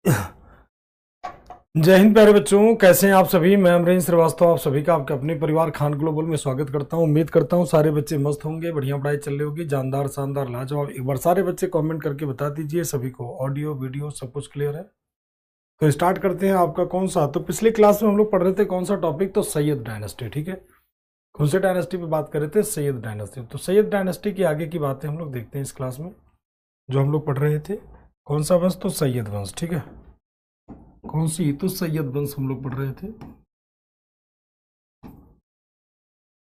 जय हिंद प्यारे बच्चों, कैसे हैं आप सभी। मैं अमरीश श्रीवास्तव आप सभी का आपके अपने परिवार खान ग्लोबल में स्वागत करता हूं। उम्मीद करता हूं सारे बच्चे मस्त होंगे, बढ़िया पढ़ाई चल रही होगी, जानदार शानदार लाजवाब। एक बार सारे बच्चे कमेंट करके बता दीजिए सभी को ऑडियो वीडियो सब कुछ क्लियर है। तो स्टार्ट करते हैं। आपका कौन सा, तो पिछली क्लास में हम लोग पढ़ रहे थे कौन सा टॉपिक, तो सैयद डायनेस्टी। ठीक है, कौन से डायनेस्टी पे बात कर रहे थे, सैयद डायनेस्टी। तो सैयद डायनेस्टी की आगे की बातें हम लोग देखते हैं इस क्लास में। जो हम लोग पढ़ रहे थे कौन सा वंश, तो सैयद वंश। ठीक है, कौन सी, तो सैयद वंश हम लोग पढ़ रहे थे।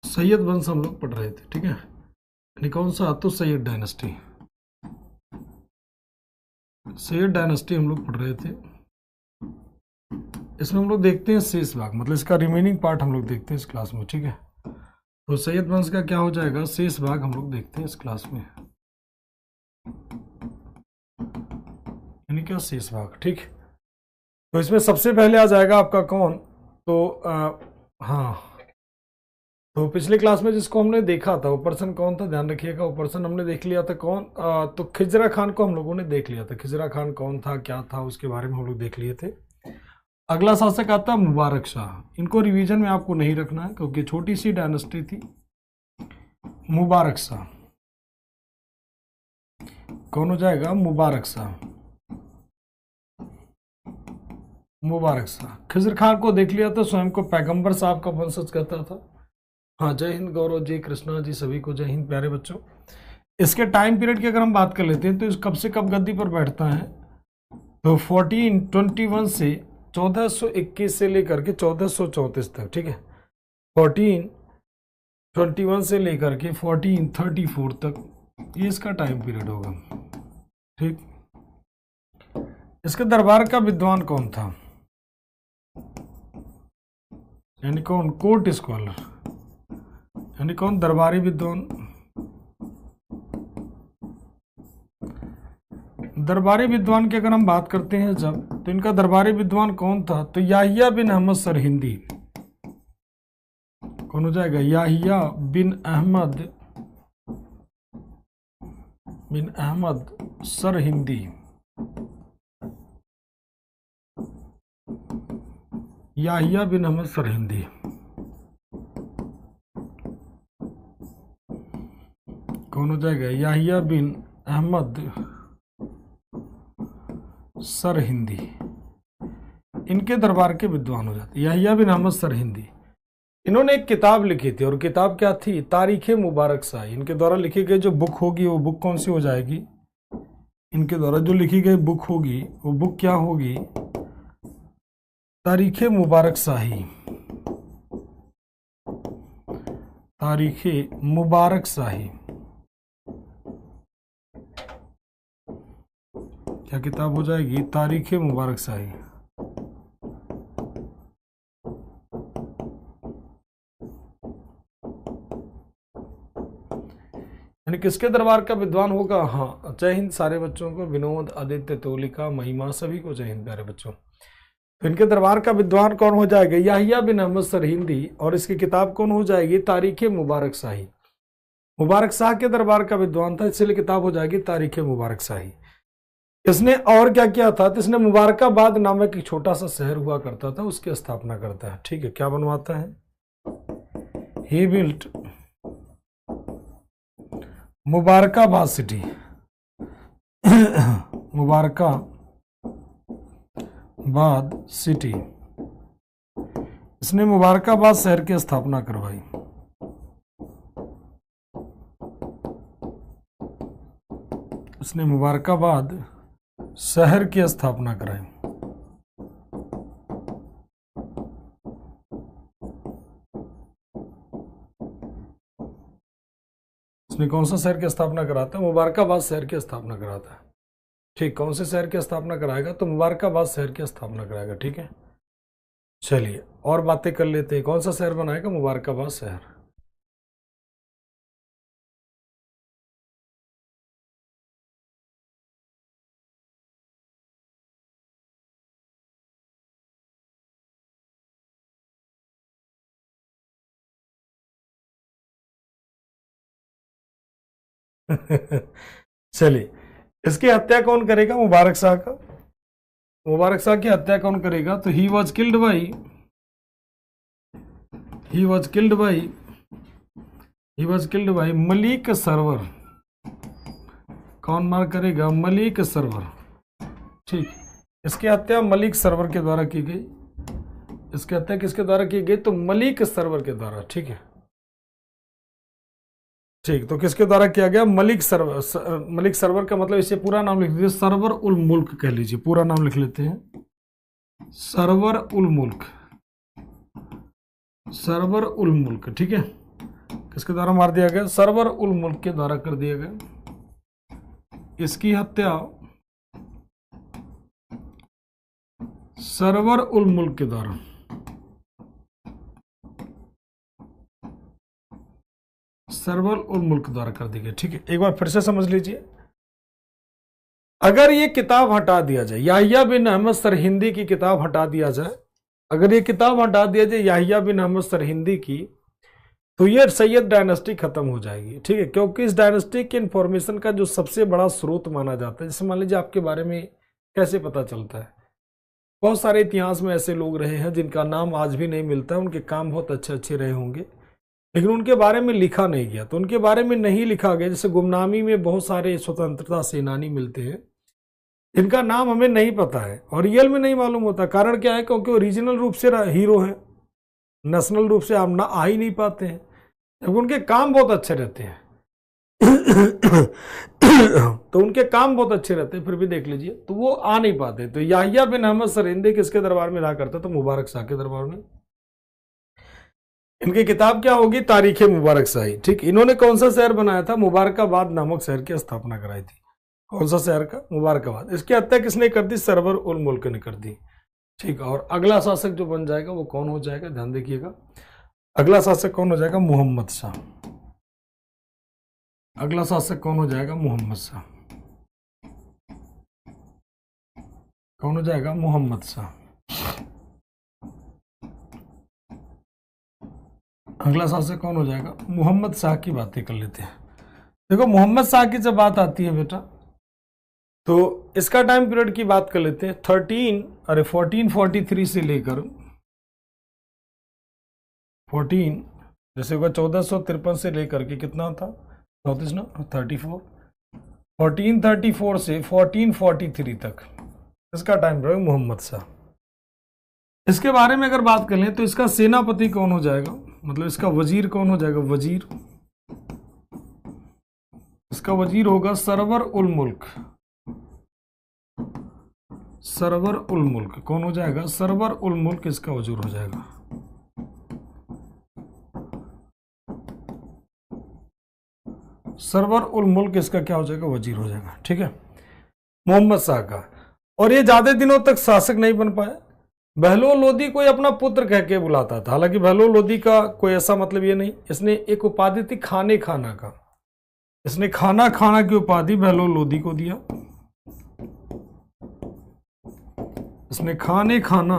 सैयद वंश हम लोग पढ़ रहे थे। ठीक है, यानी कौन सा, तो सैयद डायनेस्टी। सैयद डायनेस्टी हम लोग पढ़ रहे थे। इसमें हम लोग देखते हैं शेष भाग, मतलब इसका रिमेनिंग पार्ट हम लोग देखते हैं इस क्लास में। ठीक है, तो सैयद वंश का क्या हो जाएगा, शेष भाग हम लोग देखते हैं इस क्लास में, यानी क्या, शेष भाग। ठीक, तो इसमें सबसे पहले आ जाएगा आपका कौन, तो हाँ, तो पिछले क्लास में जिसको हमने देखा था वो पर्सन कौन था, ध्यान रखिएगा। वो पर्सन हमने देख लिया था कौन, तो खिजरा खान को हम लोगों ने देख लिया था। खिजरा खान कौन था, क्या था, उसके बारे में हम लोग देख लिए थे। अगला शासक आता मुबारक शाह। इनको रिवीजन में आपको नहीं रखना है क्योंकि छोटी सी डायनेस्टी थी। मुबारक शाह कौन हो जाएगा, मुबारक शाह। मुबारक शाह, खिजर खान को देख लिया था, स्वयं को पैगंबर साहब का वंशज कहता था। हाँ, जय हिंद गौरव जी, कृष्णा जी, सभी को जय हिंद प्यारे बच्चों। इसके टाइम पीरियड की अगर हम बात कर लेते हैं तो इस कब से कब गद्दी पर बैठता है, तो 1421 से 1421 से लेकर के 1434 तक। ठीक है, 1421 से लेकर के 1434 तक, ये इसका टाइम पीरियड होगा। ठीक, इसके दरबार का विद्वान कौन था, यानी कौन, कोर्ट स्कॉलर, यानी कौन, दरबारी विद्वान। दरबारी विद्वान की अगर हम बात करते हैं जब, तो इनका दरबारी विद्वान कौन था, तो याहिया बिन अहमद सरहिंदी। कौन हो जाएगा, याहिया बिन अहमद सरहिंदी। याहिया बिन अहमद सरहिंदी कौन हो जाएगा, याहिया बिन अहमद सरहिंदी। इनके दरबार के विद्वान हो जाते, याहिया बिन अहमद सरहिंदी। इन्होंने एक किताब लिखी थी, और किताब क्या थी, तारीख मुबारक शाही। इनके द्वारा लिखी गई जो बुक होगी वो बुक कौन सी हो जाएगी, इनके द्वारा जो लिखी गई बुक होगी वो बुक क्या होगी, तारीख मुबारक शाही। तारीख मुबारक शाही क्या किताब हो जाएगी, तारीख मुबारक शाही। यानी किसके दरबार का विद्वान होगा, हाँ, जय हिंद सारे बच्चों को, विनोद, आदित्य, तोलिका, महिमा, सभी को जय हिंद प्यारे बच्चों। तो इनके दरबार का विद्वान कौन हो जाएगा, याहिया बिन अहमद सरहिंदी, और इसकी किताब कौन हो जाएगी, तारीख मुबारक शाही। मुबारक शाह के दरबार का विद्वान था, इसलिए किताब हो जाएगी तारीख मुबारक शाही। इसने और क्या किया था, तो इसने मुबारकाबाद नामक एक छोटा सा शहर हुआ करता था, उसकी स्थापना करता है। ठीक है, क्या बनवाता है, ही बिल्ट मुबारकाबाद सिटी। मुबारकाबाद सिटी, इसने मुबारकाबाद शहर की स्थापना करवाई। इसने मुबारकाबाद शहर की स्थापना कराई। इसने कौन सा शहर की स्थापना कराता है, मुबारकाबाद शहर की स्थापना कराता है। ठीक, कौन से शहर की स्थापना कराएगा, तो मुबारकाबाद शहर की स्थापना कराएगा। ठीक है, चलिए और बातें कर लेते हैं। कौन सा शहर बनाएगा, मुबारकाबाद शहर। चलिए, इसकी हत्या कौन करेगा, मुबारक शाह का। मुबारक शाह की हत्या कौन करेगा? तो he was killed by Malik Sarwar. कौन मार करेगा? मलिक सरवर। ठीक, इसकी हत्या मलिक सरवर के द्वारा की गई। इसकी हत्या किसके द्वारा की गई? तो मलिक सरवर के द्वारा। ठीक है, ठीक, तो किसके द्वारा किया गया? मलिक सरवर। मलिक सरवर का मतलब, इसे पूरा नाम लिख दीजिए, सरवर उल मुल्क कह लीजिए, पूरा नाम लिख लेते हैं, सरवर उल मुल्क। सरवर उल मुल्क, ठीक है, किसके द्वारा मार दिया गया? सरवर उल मुल्क के द्वारा कर दिया गया। इसकी हत्या सरवर उल मुल्क के द्वारा, सरवर उल मुल्क द्वारा कर दी गई। ठीक है, एक बार फिर से समझ लीजिए, अगर ये किताब हटा दिया जाए, याहिया बिन अहमद सरहिंदी की किताब हटा दिया जाए, अगर ये किताब हटा दिया जाए याहिया बिन अहमद सरहिंदी की, तो ये सैयद डायनेस्टी खत्म हो जाएगी। ठीक है, क्योंकि इस डायनेस्टी के इंफॉर्मेशन का जो सबसे बड़ा स्रोत माना जाता है, जैसे मान लीजिए आपके बारे में कैसे पता चलता है, बहुत सारे इतिहास में ऐसे लोग रहे हैं जिनका नाम आज भी नहीं मिलता, उनके काम बहुत अच्छे अच्छे रहे होंगे, लेकिन उनके बारे में लिखा नहीं गया। तो उनके बारे में नहीं लिखा गया, जैसे गुमनामी में बहुत सारे स्वतंत्रता सेनानी मिलते हैं, इनका नाम हमें नहीं पता है और रियल में नहीं मालूम होता। कारण क्या है? क्योंकि ओरिजिनल रूप से हीरो है, नेशनल रूप से हम ना आ ही नहीं पाते हैं, क्योंकि उनके काम बहुत अच्छे रहते हैं। तो उनके काम बहुत अच्छे रहते हैं, फिर भी देख लीजिए, तो वो आ नहीं पाते। तो याहिया बिन अहमद सरहिंदी किसके दरबार में रहा करता? तो मुबारक शाह के दरबार में। इनकी किताब क्या होगी? तारीख मुबारक शाही। ठीक, इन्होंने कौन सा शहर बनाया था? मुबारकाबाद नामक शहर की स्थापना कराई थी। कौन सा शहर का? मुबारकाबाद। इसकी हत्या किसने कर दी? सरवर उल मुल्क ने कर दी। ठीक, और अगला शासक जो बन जाएगा वो कौन हो जाएगा? ध्यान देखिएगा, अगला शासक कौन हो जाएगा? मोहम्मद शाह। अगला शासक कौन हो जाएगा? मोहम्मद शाह। कौन हो जाएगा? मोहम्मद शाह। अगला शासक कौन हो जाएगा? मोहम्मद शाह की बातें कर लेते हैं। देखो, मोहम्मद शाह की जब बात आती है बेटा, तो इसका टाइम पीरियड की बात कर लेते हैं। 1443 से लेकर 14, जैसे होगा 1453 से लेकर के कितना था? 34 ना, 34, 1434 से 1443 तक इसका टाइम पीरियड मोहम्मद शाह। इसके बारे में अगर बात कर लें तो इसका सेनापति कौन हो जाएगा? मतलब इसका वजीर कौन हो जाएगा? वजीर, इसका वजीर होगा सरवर उल मुल्क। सरवर उल मुल्क कौन हो जाएगा? सरवर उल मुल्क इसका वजीर हो जाएगा। सरवर उल मुल्क इसका क्या हो जाएगा? वजीर हो जाएगा। ठीक है, मोहम्मद शाह का। और ये ज्यादा दिनों तक शासक नहीं बन पाया। बहलोल लोदी कोई अपना पुत्र कह के बुलाता था, हालांकि बहलोल लोदी का कोई ऐसा मतलब ये नहीं। इसने एक उपाधि थी खाने खाना का, इसने खाना खाना की उपाधि बहलोल लोदी को दिया। इसने खाने खाना,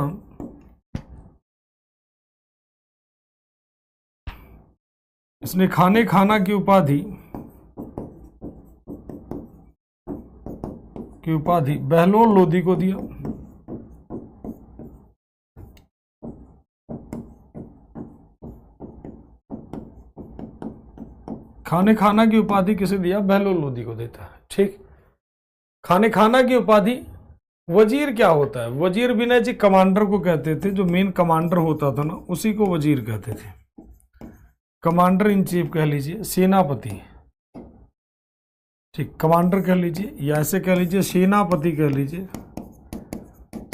इसने खाने खाना की उपाधि बहलोल लोदी को दिया। खाने खाना की उपाधि किसे दिया? बहलोल लोदी को देता है। ठीक, खाने खाना की उपाधि। वजीर क्या होता है? वजीर विनय जी कमांडर को कहते थे, जो मेन कमांडर होता था ना उसी को वजीर कहते थे। कमांडर इन चीफ कह लीजिए, सेनापति। ठीक, कमांडर कह लीजिए या ऐसे कह लीजिए सेनापति कह लीजिए।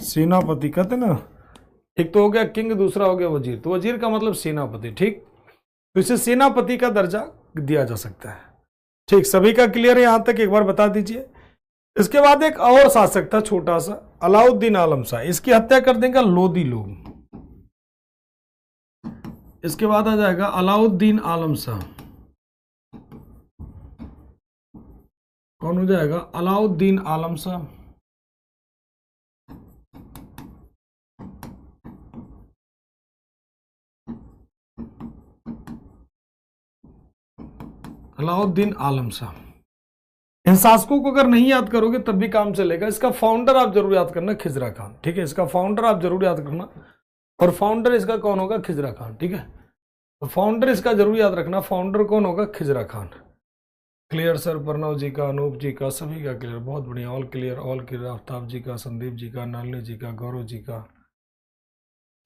सेनापति कहते ना, एक तो हो गया किंग, दूसरा हो गया वजीर, तो वजीर का मतलब सेनापति। ठीक, तो इसे सेनापति का दर्जा दिया जा सकता है। ठीक, सभी का क्लियर है यहां तक? एक बार बता दीजिए। इसके बाद एक और शासक था छोटा सा, अलाउद्दीन आलम शाह। इसकी हत्या कर देंगे लोदी लोग। इसके बाद आ जाएगा अलाउद्दीन आलम शाह। कौन हो जाएगा? अलाउद्दीन आलम शाह। अलाउद्दीन आलम शाह। इन शासकों को अगर नहीं याद करोगे तब भी काम चलेगा। इसका फाउंडर आप जरूर याद करना, खिजरा खान, ठीक है, इसका फाउंडर आप जरूर याद करना। और फाउंडर इसका कौन होगा? खिजरा खान, ठीक है, तो फाउंडर इसका जरूर याद रखना, फाउंडर कौन होगा? खिजरा खान। Clear sir? प्रणव जी का, अनूप जी का, सभी का क्लियर, बहुत बढ़िया, all clear, all clear. Aftab ji का, संदीप जी का, नालिनी जी का, गौरव जी का,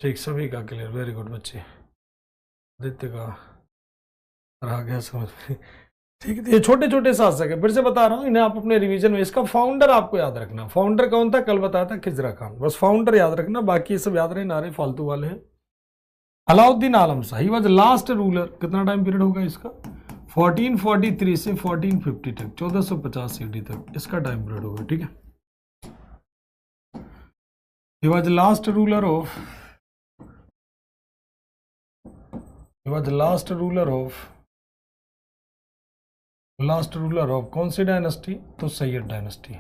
ठीक, सभी का क्लियर, वेरी गुड बच्चे। आदित्य का रहा गया समझ में, ठीक है। ये छोटे छोटे शासक है, फिर से बता रहा हूँ, इन्हें आप अपने रिवीजन में, इसका फाउंडर आपको याद रखना। फाउंडर कौन था? कल बताया था, खिजरा खान, बस फाउंडर याद रखना, बाकी सब याद रहे नारे फालतू वाले हैं। Alauddin Alam Shah, he was last ruler, कितना टाइम पीरियड होगा इसका? 1443 से 1450 तक, 1450 सीडी तक इसका टाइम पीरियड होगा, ठीक है। ही was last ruler of, he was last ruler of कौन सी डायनेस्टी? तो सैयद डायनेस्टी,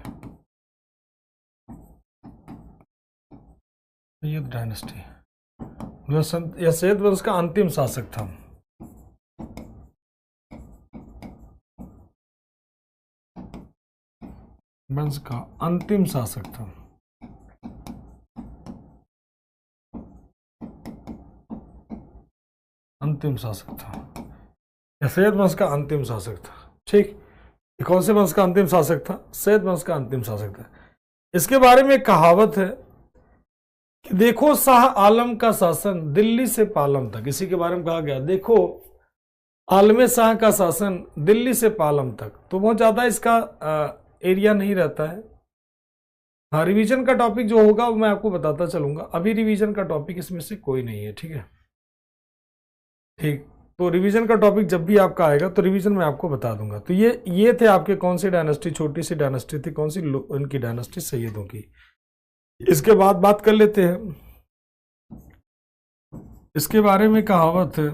सैयद डायनेस्टी। यह सैयद वंश का अंतिम शासक था। वंश का अंतिम शासक था, अंतिम शासक था, यह सैयद वंश का अंतिम शासक था, ठीक। कौन से वंश का अंतिम शासक था? सैयद वंश का अंतिम शासक था। इसके बारे में एक कहावत है कि देखो शाह आलम का शासन दिल्ली से पालम तक, इसी के बारे में कहा गया, देखो आलम शाह का शासन दिल्ली से पालम तक। तो बहुत ज्यादा इसका एरिया नहीं रहता है। हाँ, रिवीजन का टॉपिक जो होगा वो मैं आपको बताता चलूंगा, अभी रिवीजन का टॉपिक इसमें से कोई नहीं है, ठीक है, ठीक। तो रिवीजन का टॉपिक जब भी आपका आएगा तो रिवीजन में आपको बता दूंगा। तो ये थे आपके कौन सी डायनेस्टी, छोटी सी डायनेस्टी थी, कौन सी? उनकी डायनेस्टी, सैयदों की। इसके बाद बात कर लेते हैं, इसके बारे में कहावत है,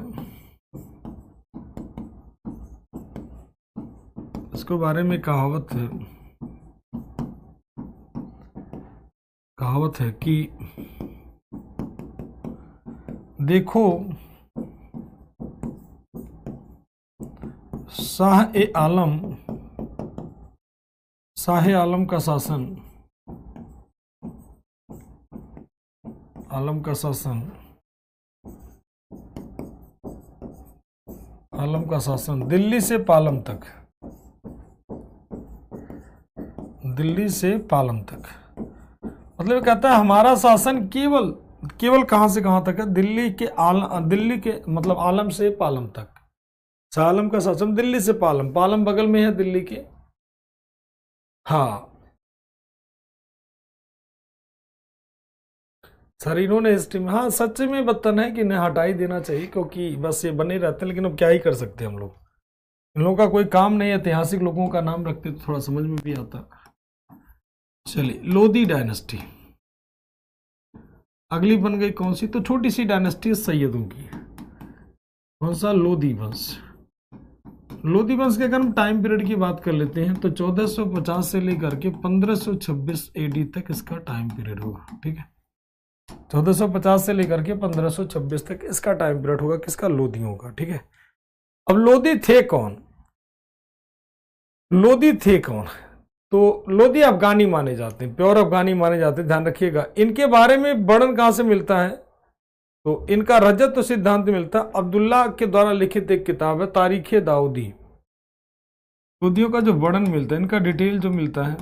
इसके बारे में कहावत है, कहावत है कि देखो शाह आलम का शासन, आलम का शासन, आलम का शासन दिल्ली से पालम तक, दिल्ली से पालम तक, मतलब कहता है हमारा शासन केवल केवल कहां से कहां तक है? दिल्ली के मतलब आलम से पालम तक। शाह आलम का शासन दिल्ली से पालम, पालम बगल में है दिल्ली के। हाँ सर, इन्होंने हिस्ट्री में, हाँ सच में बतन है कि इन्हें हटा ही देना चाहिए, क्योंकि बस ये बने रहते हैं, लेकिन अब क्या ही कर सकते हैं हम लोग, इन लोगों का कोई काम नहीं है। ऐतिहासिक लोगों का नाम रखते तो थोड़ा समझ में भी आता। चलिए, लोधी डायनेस्टी अगली बन गई, कौन सी? तो छोटी सी डायनेस्टी सैयदों की, कौन सा? लोधी वंश। लोधी वंश के अगर हम टाइम पीरियड की बात कर लेते हैं तो 1450 से लेकर के 1526 एडी तक इसका टाइम पीरियड होगा, ठीक है, 1450 से लेकर के 1526 तक इसका टाइम पीरियड होगा, किसका? लोधियों का, ठीक है। अब लोधी थे कौन? लोधी थे कौन? तो लोधी अफगानी माने जाते हैं, प्योर अफगानी माने जाते हैं, ध्यान रखिएगा। इनके बारे में वर्णन कहां से मिलता है? तो इनका रजत सिद्धांत मिलता है, अब्दुल्ला के द्वारा लिखित एक किताब है तारीख दाऊदी। लोधियों का जो वर्णन मिलता है, इनका डिटेल जो मिलता है,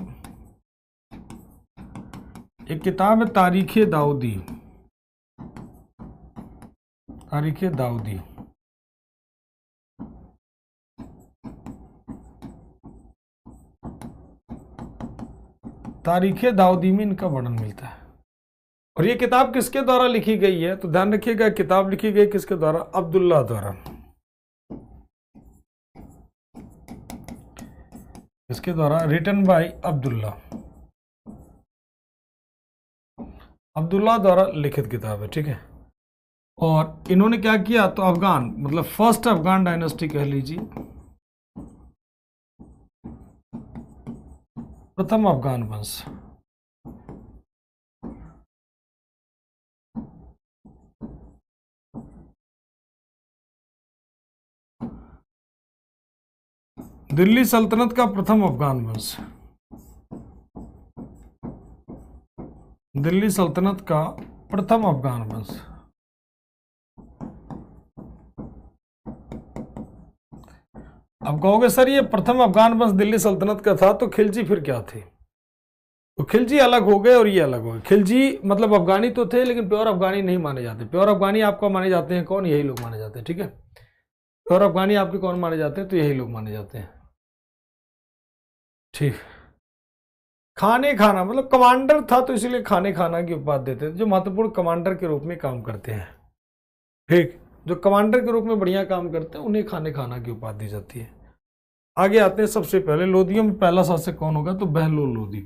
एक किताब है तारीख दाऊदी, तारीख दाऊदी। तारीख दाऊदी में इनका वर्णन मिलता है। और ये किताब किसके द्वारा लिखी गई है? तो ध्यान रखिएगा, किताब लिखी गई किसके द्वारा? अब्दुल्ला द्वारा। इसके द्वारा, रिटन बाय अब्दुल्ला, अब्दुल्ला द्वारा लिखित किताब है, ठीक है। और इन्होंने क्या किया? तो अफगान, मतलब फर्स्ट अफगान डायनेस्टी कह लीजिए, प्रथम अफगान वंश, दिल्ली सल्तनत का प्रथम अफगान वंश, दिल्ली सल्तनत का प्रथम अफगान वंश। अब कहोगे सर ये प्रथम अफगान वंश दिल्ली सल्तनत का था तो खिलजी फिर क्या थे? तो खिलजी अलग हो गए और ये अलग हो गए। खिलजी मतलब अफगानी तो थे लेकिन प्योर अफगानी नहीं माने जाते। प्योर अफगानी आपको माने जाते हैं कौन? यही लोग माने जाते हैं, ठीक है। प्योर अफगानी आपके कौन माने जाते हैं? तो यही लोग माने जाते हैं, ठीक। खाने खाना मतलब कमांडर था तो इसलिए खाने खाना की उपाधि देते थे, जो महत्वपूर्ण कमांडर के रूप में काम करते हैं, ठीक। जो कमांडर के रूप में बढ़िया काम करते हैं उन्हें खाने खाना की उपाधि दी जाती है। आगे आते हैं। सबसे पहले लोदियों में पहला शासक कौन होगा? तो बहलोल लोदी।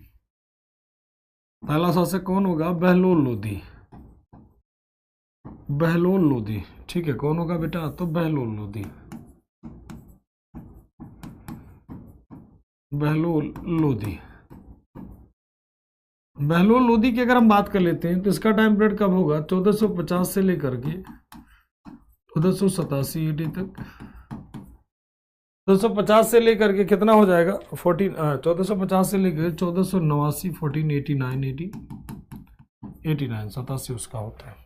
पहला शासक कौन होगा? बहलोल लोदी। बहलोल लोदी, ठीक है। कौन होगा बेटा? तो बहलोल लोदी। बहलोल लोदी। बहलोल लोदी की अगर हम बात कर लेते हैं तो इसका टाइम पीरियड कब होगा? 1450 से लेकर के 1487 ईडी तक। 1450 से लेकर के कितना हो जाएगा? 1450 से लेकर 1489, 1489, 89, 87 उसका होता है।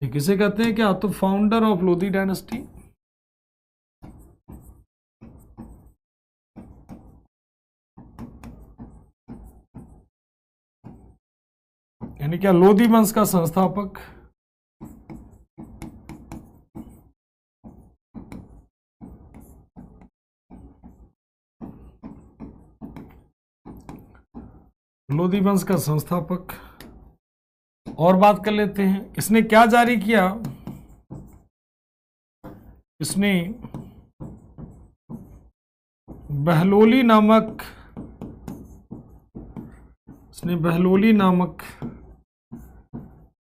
ये किसे कहते हैं क्या? तो फाउंडर ऑफ लोधी डायनेस्टी। यानी क्या? लोधी वंश का संस्थापक। लोधी वंश का संस्थापक। और बात कर लेते हैं इसने क्या जारी किया? इसने बहलोली नामक, इसने बहलोली नामक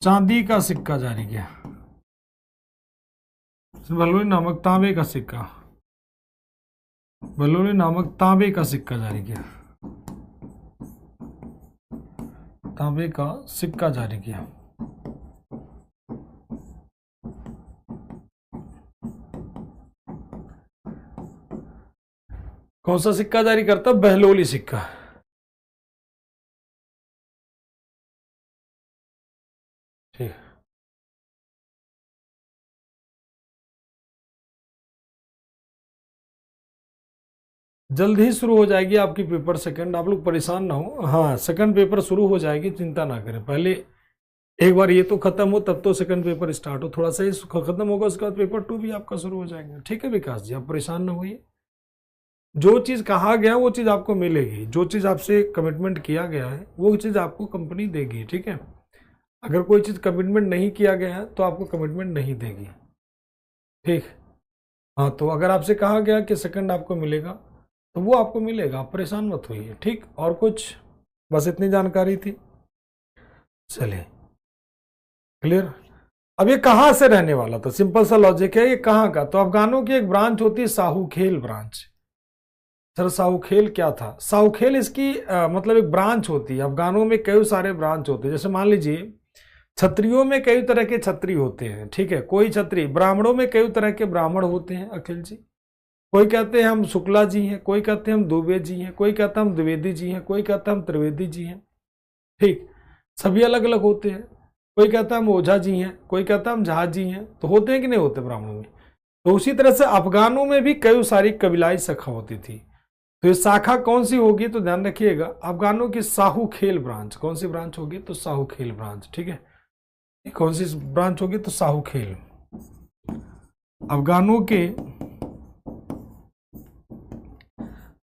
चांदी का सिक्का जारी किया। बहलोली नामक तांबे का सिक्का, बहलोली नामक तांबे का सिक्का जारी किया। तांबे का सिक्का जारी किया। कौन सा सिक्का जारी करता? बहलोली सिक्का, ठीक। जल्द ही शुरू हो जाएगी आपकी पेपर सेकंड, आप लोग परेशान ना हो। हाँ, सेकंड पेपर शुरू हो जाएगी, चिंता ना करें। पहले एक बार ये तो खत्म हो तब तो सेकंड पेपर स्टार्ट हो। थोड़ा सा ही खत्म होगा उसके बाद पेपर 2 भी आपका शुरू हो जाएगा, ठीक है विकास जी, आप परेशान ना होइए। जो चीज कहा गया वो चीज आपको मिलेगी, जो चीज आपसे कमिटमेंट किया गया है वो चीज आपको कंपनी देगी, ठीक है। अगर कोई चीज कमिटमेंट नहीं किया गया है तो आपको कमिटमेंट नहीं देगी, ठीक। हाँ, तो अगर आपसे कहा गया कि सेकंड आपको मिलेगा तो वो आपको मिलेगा, आप परेशान मत होइए, ठीक। और कुछ? बस इतनी जानकारी थी, चलिए क्लियर। अब ये कहाँ से रहने वाला था? सिंपल सा लॉजिक है, ये कहाँ का? तो अफगानों की एक ब्रांच होती है साहूखेल ब्रांच। सर साहूखेल क्या था? साहूखेल इसकी मतलब एक ब्रांच होती है। अफगानों में कई सारे ब्रांच होते हैं। जैसे मान लीजिए क्षत्रियों में कई तरह के क्षत्रिय होते हैं, ठीक है। कोई क्षत्रिय, ब्राह्मणों में कई तरह के ब्राह्मण होते हैं अखिल जी। कोई कहते हैं हम शुक्ला जी हैं, कोई कहते हैं हम दुबे जी हैं, कोई कहता है हम द्विवेदी जी हैं, कोई कहता है हम त्रिवेदी जी हैं, ठीक। सभी अलग अलग होते हैं। कोई कहता है हम ओझा जी हैं, कोई कहता है हम जहाज जी हैं। तो होते हैं कि नहीं होते ब्राह्मणों में? तो उसी तरह से अफगानों में भी कई सारी कबीलाई शाखा होती थी। तो ये शाखा कौन सी होगी? तो ध्यान रखिएगा, अफगानों की साहूखेल ब्रांच। कौन सी ब्रांच होगी? तो साहूखेल ब्रांच, ठीक है। कौन सी ब्रांच होगी? तो साहूखेल। अफगानों के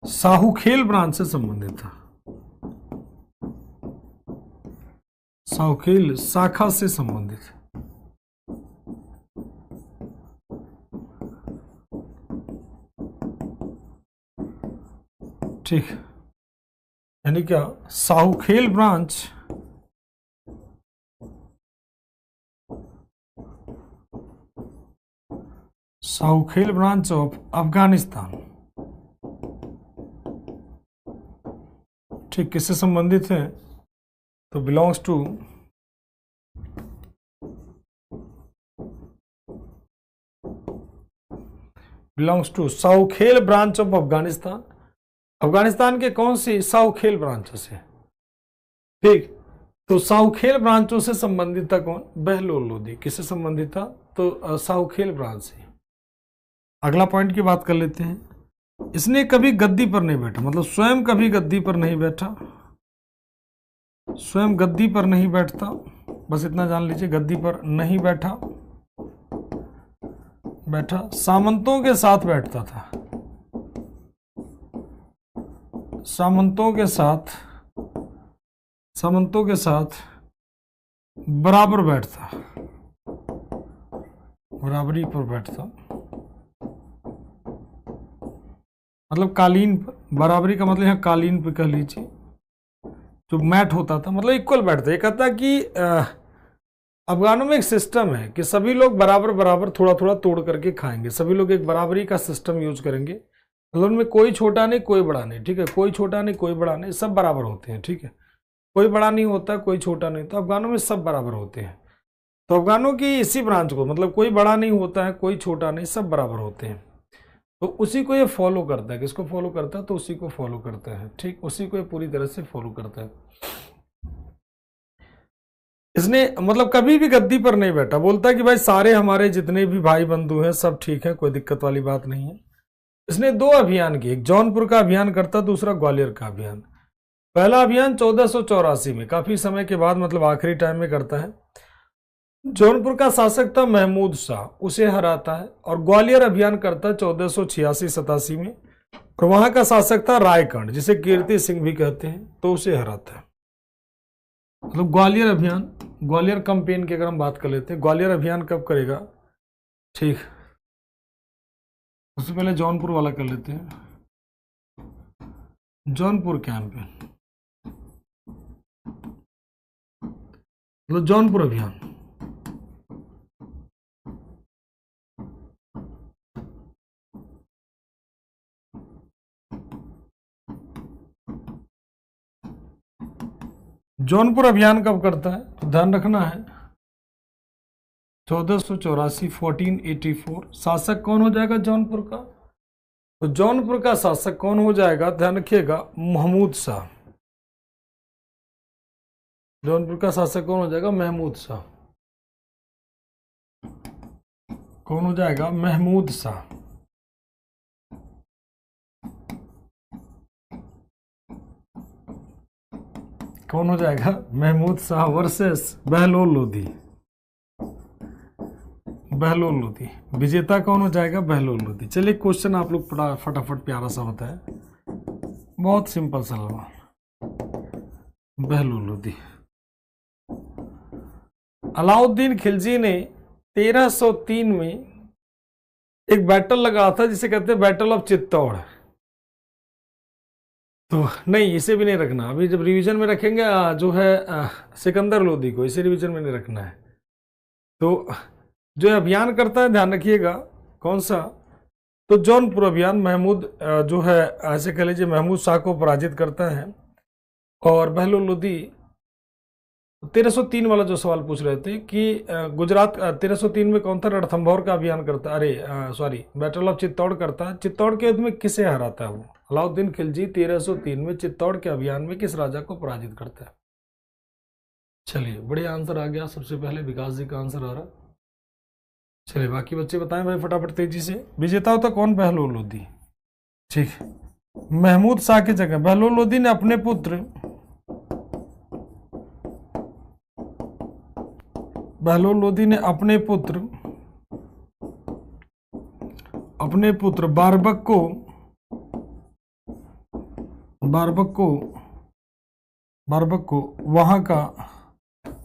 साहूखेल ब्रांच से संबंधित था, साहूखेल शाखा से संबंधित, ठीक। यानी क्या? Sahukhel branch Sahukhel branch of Afghanistan, ठीक। किससे संबंधित है? तो belongs to belongs to Saukhel branch of Afghanistan. Afghanistan के कौन सी साउखेल ब्रांचों से? ठीक, तो साउखेल ब्रांचों से संबंधित था कौन? बहलोल लोदी। किससे संबंधित था? तो साउखेल ब्रांच से। अगला पॉइंट की बात कर लेते हैं। इसने कभी गद्दी पर नहीं बैठा, मतलब स्वयं कभी गद्दी पर नहीं बैठा, स्वयं गद्दी पर नहीं बैठता, बस इतना जान लीजिए, गद्दी पर नहीं बैठा, सामंतों के साथ बैठता था, सामंतों के साथ बराबर बैठता, बराबरी पर बैठता, मतलब कालीन पर। बराबरी का मतलब यहाँ कालीन पे कह लीजिए, जो मैट होता था, मतलब इक्वल बैठता। ये कहता कि अफगानों में एक सिस्टम है कि सभी लोग बराबर बराबर थोड़ा थोड़ा तोड़ करके खाएंगे, सभी लोग एक बराबरी का सिस्टम यूज करेंगे, मतलब उनमें कोई छोटा नहीं कोई बड़ा नहीं, ठीक है, कोई छोटा नहीं कोई बड़ा नहीं, सब बराबर होते हैं, ठीक है, कोई बड़ा नहीं होता कोई छोटा नहीं, तो अफगानों में सब बराबर होते हैं। तो अफगानों की इसी ब्रांच को, मतलब कोई बड़ा नहीं होता है कोई छोटा नहीं, सब बराबर होते हैं, तो उसी को ये फॉलो करता है। किसको फॉलो करता है? तो उसी को फॉलो करता है, ठीक, उसी को ये पूरी तरह से फॉलो करता है। इसने मतलब कभी भी गद्दी पर नहीं बैठा, बोलता है कि भाई सारे हमारे जितने भी भाई बंधु हैं सब ठीक है, कोई दिक्कत वाली बात नहीं है। इसने दो अभियान किए, एक जौनपुर का अभियान करता, दूसरा ग्वालियर का अभियान। पहला अभियान 1484 में, काफी समय के बाद, मतलब आखिरी टाइम में करता है। जौनपुर का शासक था महमूद शाह, उसे हराता है, और ग्वालियर अभियान करता है 1486-87 में, और वहां का शासक था रायकंड, जिसे कीर्ति सिंह भी कहते हैं, तो उसे हराता है। मतलब ग्वालियर अभियान, ग्वालियर कैंपेन की अगर हम बात कर लेते हैं, ग्वालियर अभियान कब करेगा? ठीक, उससे पहले जौनपुर वाला कर लेते हैं, जौनपुर कैंपेन, मतलब जौनपुर अभियान। जौनपुर अभियान कब करता है? तो ध्यान रखना है 1484, 1484। शासक कौन हो जाएगा जौनपुर का? तो जौनपुर का शासक कौन हो जाएगा? ध्यान रखिएगा, महमूद शाह। जौनपुर का शासक कौन हो जाएगा? महमूद शाह। कौन हो जाएगा? महमूद शाह। कौन हो जाएगा? महमूद शाह वर्सेस बहलोल लोदी। बहलोल लोदी विजेता कौन हो जाएगा? बहलोल लोदी। चलिए क्वेश्चन आप लोग फटाफट प्यारा सा होता है, बहुत सिंपल सा लगा। बहलोल लोदी। अलाउद्दीन खिलजी ने 1303 में एक बैटल लगा था जिसे कहते हैं बैटल ऑफ चित्तौड़। तो नहीं, इसे भी नहीं रखना, अभी जब रिवीजन में रखेंगे जो है सिकंदर लोदी को, इसे रिवीजन में नहीं रखना है। तो जो अभियान करता है ध्यान रखिएगा कौन सा? तो जौनपुर अभियान। महमूद जो है ऐसे कह लीजिए महमूद शाह को पराजित करता है, और बहलोल लोदी 1303 वाला जो सवाल पूछ रहे थे कि गुजरात 1303 में कौन था? रणथंभौर का अभियान करता, अरे सॉरी, बैटल ऑफ चित्तौड़ करता है। चित्तौड़ के युद्ध में किसे हराता है वो? अलाउद्दीन खिलजी 1303 में चित्तौड़ के अभियान में किस राजा को पराजित करता है? चलिए बढ़िया आंसर आ गया, सबसे पहले विकास जी का आंसर आ रहा। चलिए बाकी बच्चे बताएं भाई फटाफट तेजी से। विजेता होता कौन? बहलोल लोदी। ठीक, महमूद शाह की जगह बहलोल लोदी ने अपने पुत्र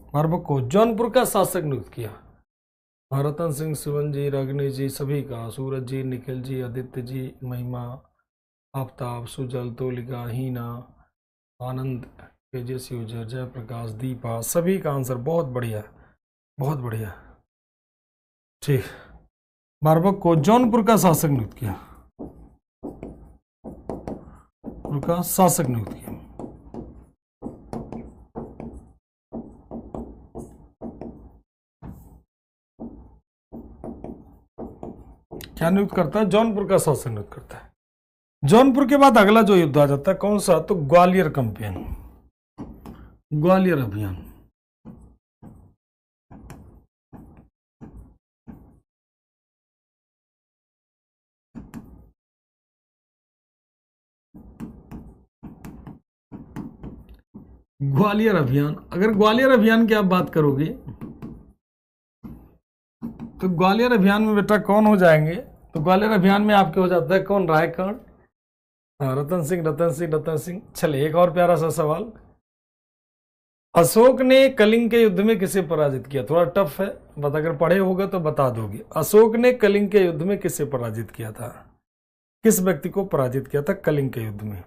बारबक को जौनपुर का शासक नियुक्त किया। रतन सिंह, शिवन जी, रागिनी जी, सभी का, सूरज जी, निखिल जी, आदित्य जी, महिमा, आफ्ताब, सुजल, तोलिका, हीना, आनंद, तेजस यूजर, जयप्रकाश, दीपा, सभी का आंसर बहुत बढ़िया, बहुत बढ़िया। ठीक, बारबक को जौनपुर का शासक नियुक्त किया, उनका शासक नियुक्त किया। क्या नियुक्त करता है? जौनपुर का शासक नियुक्त करता है। जौनपुर के बाद अगला जो युद्ध आ जाता है कौन सा? तो ग्वालियर कैंपेन, ग्वालियर अभियान। ग्वालियर अभियान, अगर ग्वालियर अभियान की आप बात करोगे तो ग्वालियर अभियान में बेटा कौन हो जाएंगे? तो ग्वालियर अभियान में आपके हो जाता है कौन? रायकर्ण, रतन सिंह, रतन सिंह, रतन सिंह। चलिए एक और प्यारा सा सवाल, अशोक ने कलिंग के युद्ध में किसे पराजित किया? थोड़ा टफ है, बट अगर पढ़े होगा तो बता दोगे। अशोक ने कलिंग के युद्ध में किसे पराजित किया था? किस व्यक्ति को पराजित किया था कलिंग के युद्ध में?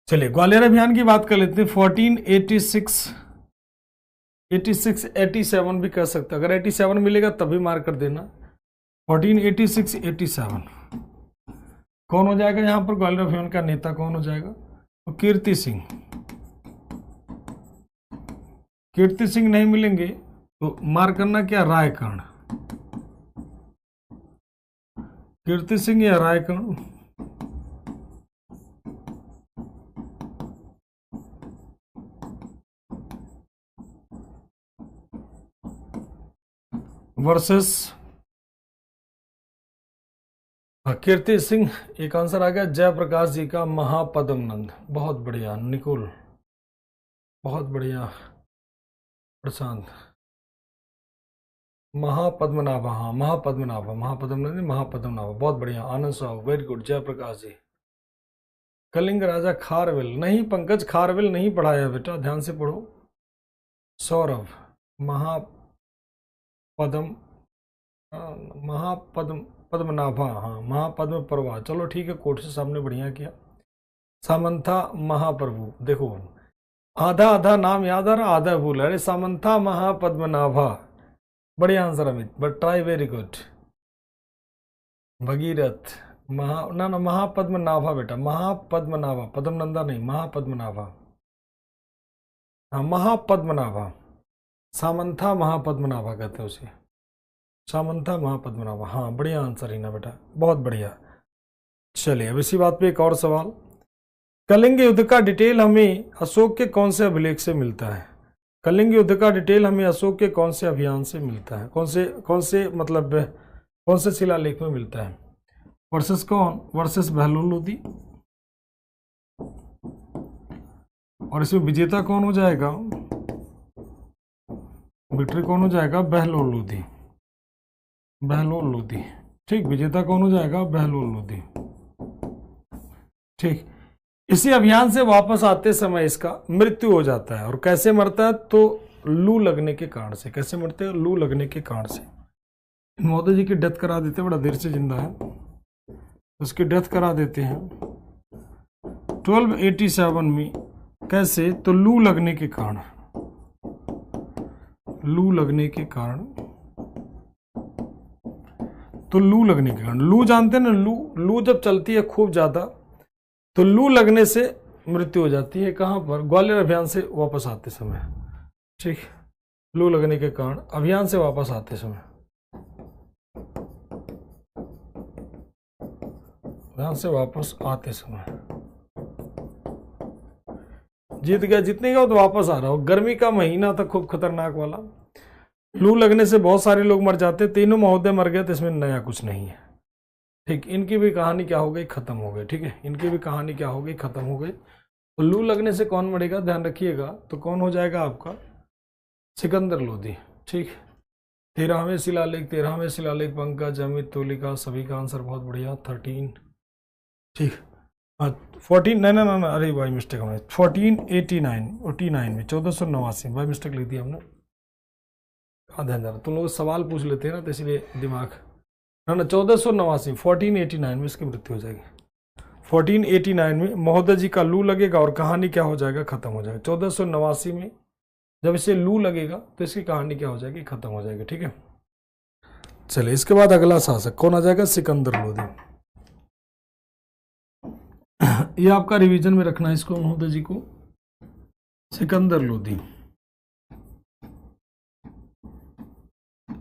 चलिए ग्वालियर अभियान की बात कर लेते हैं। 1486, 86, 87 भी कर सकते, अगर 87 मिलेगा तभी मार्क कर देना। 1486, 87 कौन हो जाएगा यहां पर? ग्वालियर अभियान का नेता कौन हो जाएगा? तो कीर्ति सिंह। कीर्ति सिंह नहीं मिलेंगे तो मार्क करना क्या? रायकर्ण। कीर्ति सिंह या रायकर्ण। वर्सेस कीर्ति सिंह। एक आंसर आ गया जयप्रकाश जी का महापद्म नंद। बहुत बढ़िया निकुल, बहुत बढ़िया प्रशांत। महापद्मनाभा, हाँ महापद्मनाभा, महापद्मनंद, महापद्मनाभा, बहुत बढ़िया। आनंद साहब वेरी गुड। जयप्रकाश जी। कलिंग राजा खारवेल नहीं, पंकज खारवेल नहीं पढ़ाया बेटा, ध्यान से पढ़ो। सौरभ, पद्मनाभा, हाँ महापद्म परवा। चलो ठीक है, कोर्ट से सामने बढ़िया किया। सामंथा महाप्रभु, देखो आधा आधा नाम याद आ रहा, आधा भूल। अरे सामंथा महापद्मनाभा, बढ़िया answer Amit, but try very good. Bhagirath, ना महापद्मनाभा बेटा, महापद्मनाभा, पद्मनंदा नहीं, महापद्मनाभा। हाँ महापद्मनाभा, सामंथा महापद्मनाभा कहते हैं उसे, सामंथा महापद्मनाभा। हाँ बढ़िया आंसर ही ना बेटा, बहुत बढ़िया। चलिए अब इसी बात पे एक और सवाल, कलिंग युद्ध का डिटेल हमें अशोक के कौन से अभिलेख से मिलता है? कलिंग युद्ध का डिटेल हमें अशोक के कौन से अभियान से मिलता है? कौन से मतलब कौन से शिलालेख में मिलता है? वर्सेस कौन? वर्सेस बहलोल लोदी। और इसमें विजेता कौन हो जाएगा? विक्ट्री कौन हो जाएगा? बहलोल लोदी, बहलोल लोदी। ठीक, विजेता कौन हो जाएगा? बहलोल लोदी। ठीक, इसी अभियान से वापस आते समय इसका मृत्यु हो जाता है। और कैसे मरता है? तो लू लगने के कारण से। कैसे मरते हैं? लू लगने के कारण से। मोदी जी की डेथ करा देते हैं, बड़ा देर से जिंदा है, उसकी डेथ करा देते हैं 1287 में। कैसे? तो लू लगने के कारण, लू लगने के कारण। तो लू लगने के कारण, लू जानते हैं ना, लू जब चलती है खूब ज्यादा तो लू लगने से मृत्यु हो जाती है। कहां पर? ग्वालियर अभियान से वापस आते समय। ठीक, लू लगने के कारण अभियान से वापस आते समय, अभियान से वापस आते समय जीत गया, जितने का तो वापस आ रहा हो। गर्मी का महीना था खूब खतरनाक वाला, लू लगने से बहुत सारे लोग मर जाते, तीनों महोदय मर गए, तो इसमें नया कुछ नहीं है। ठीक, इनकी भी कहानी क्या हो गई? खत्म हो गई। ठीक है, इनकी भी कहानी क्या हो गई? खत्म हो गई। तो लू लगने से कौन मरेगा? ध्यान रखिएगा, तो कौन हो जाएगा आपका? सिकंदर लोधी। ठीक, 13वें शिलालेख पंकज, अमित, तोलिका, सभी का आंसर बहुत बढ़िया 13। ठीक, 14 ना, अरे बाई मिस्टेक हमने 1489 में 1489 बाई मिस्टेक लिख दिया हमने। हाँ ध्यान देना, तुम लोग सवाल पूछ लेते हैं ना, तो इसलिए दिमाग ना 1489, 1489 में इसकी मृत्यु हो जाएगी। 1489 में महोदय जी का लू लगेगा और कहानी क्या हो जाएगा? खत्म हो जाएगा। 1489 में जब इसे लू लगेगा तो इसकी कहानी क्या हो जाएगी? खत्म हो जाएगी। ठीक है, चलिए इसके बाद अगला शासक कौन आ जाएगा? सिकंदर लोधी। ये आपका रिवीजन में रखना है इसको, महोदय जी को। सिकंदर लोधी,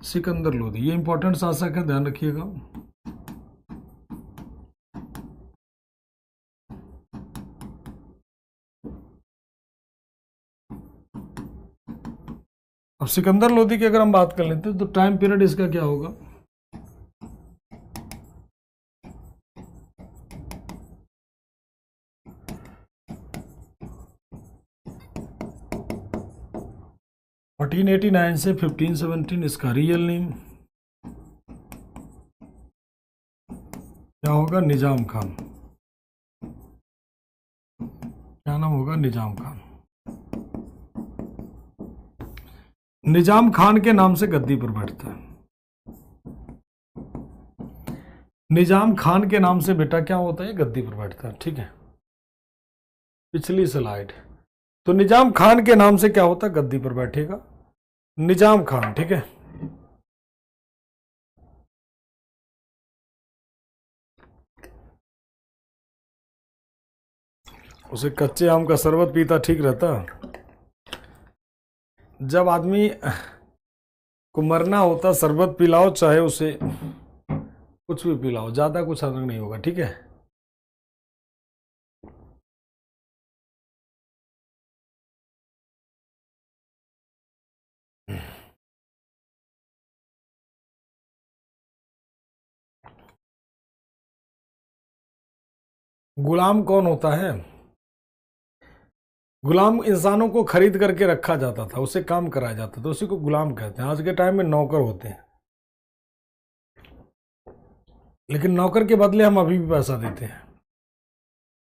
सिकंदर लोदी, ये इंपॉर्टेंट शासक है, ध्यान रखिएगा। अब सिकंदर लोदी की अगर हम बात कर लेते हैं तो टाइम पीरियड इसका क्या होगा? फोर्टीन 1889 से 1517, इसका रियल नेम क्या होगा? निजाम खान। क्या नाम होगा? निजाम खान। निजाम खान के नाम से गद्दी पर बैठता है। निजाम खान के नाम से बेटा क्या होता है? गद्दी पर बैठता है, ठीक है। पिछली स्लाइड, तो निजाम खान के नाम से क्या होता है? गद्दी पर बैठेगा निजाम खान, ठीक है। उसे कच्चे आम का शरबत पीता ठीक रहता। जब आदमी को मरना होता, शरबत पिलाओ, चाहे उसे कुछ भी पिलाओ, ज्यादा कुछ असर नहीं होगा, ठीक है। गुलाम कौन होता है? गुलाम इंसानों को खरीद करके रखा जाता था, उससे काम कराया जाता था, उसी को गुलाम कहते हैं। आज के टाइम में नौकर होते हैं, लेकिन नौकर के बदले हम अभी भी पैसा देते हैं।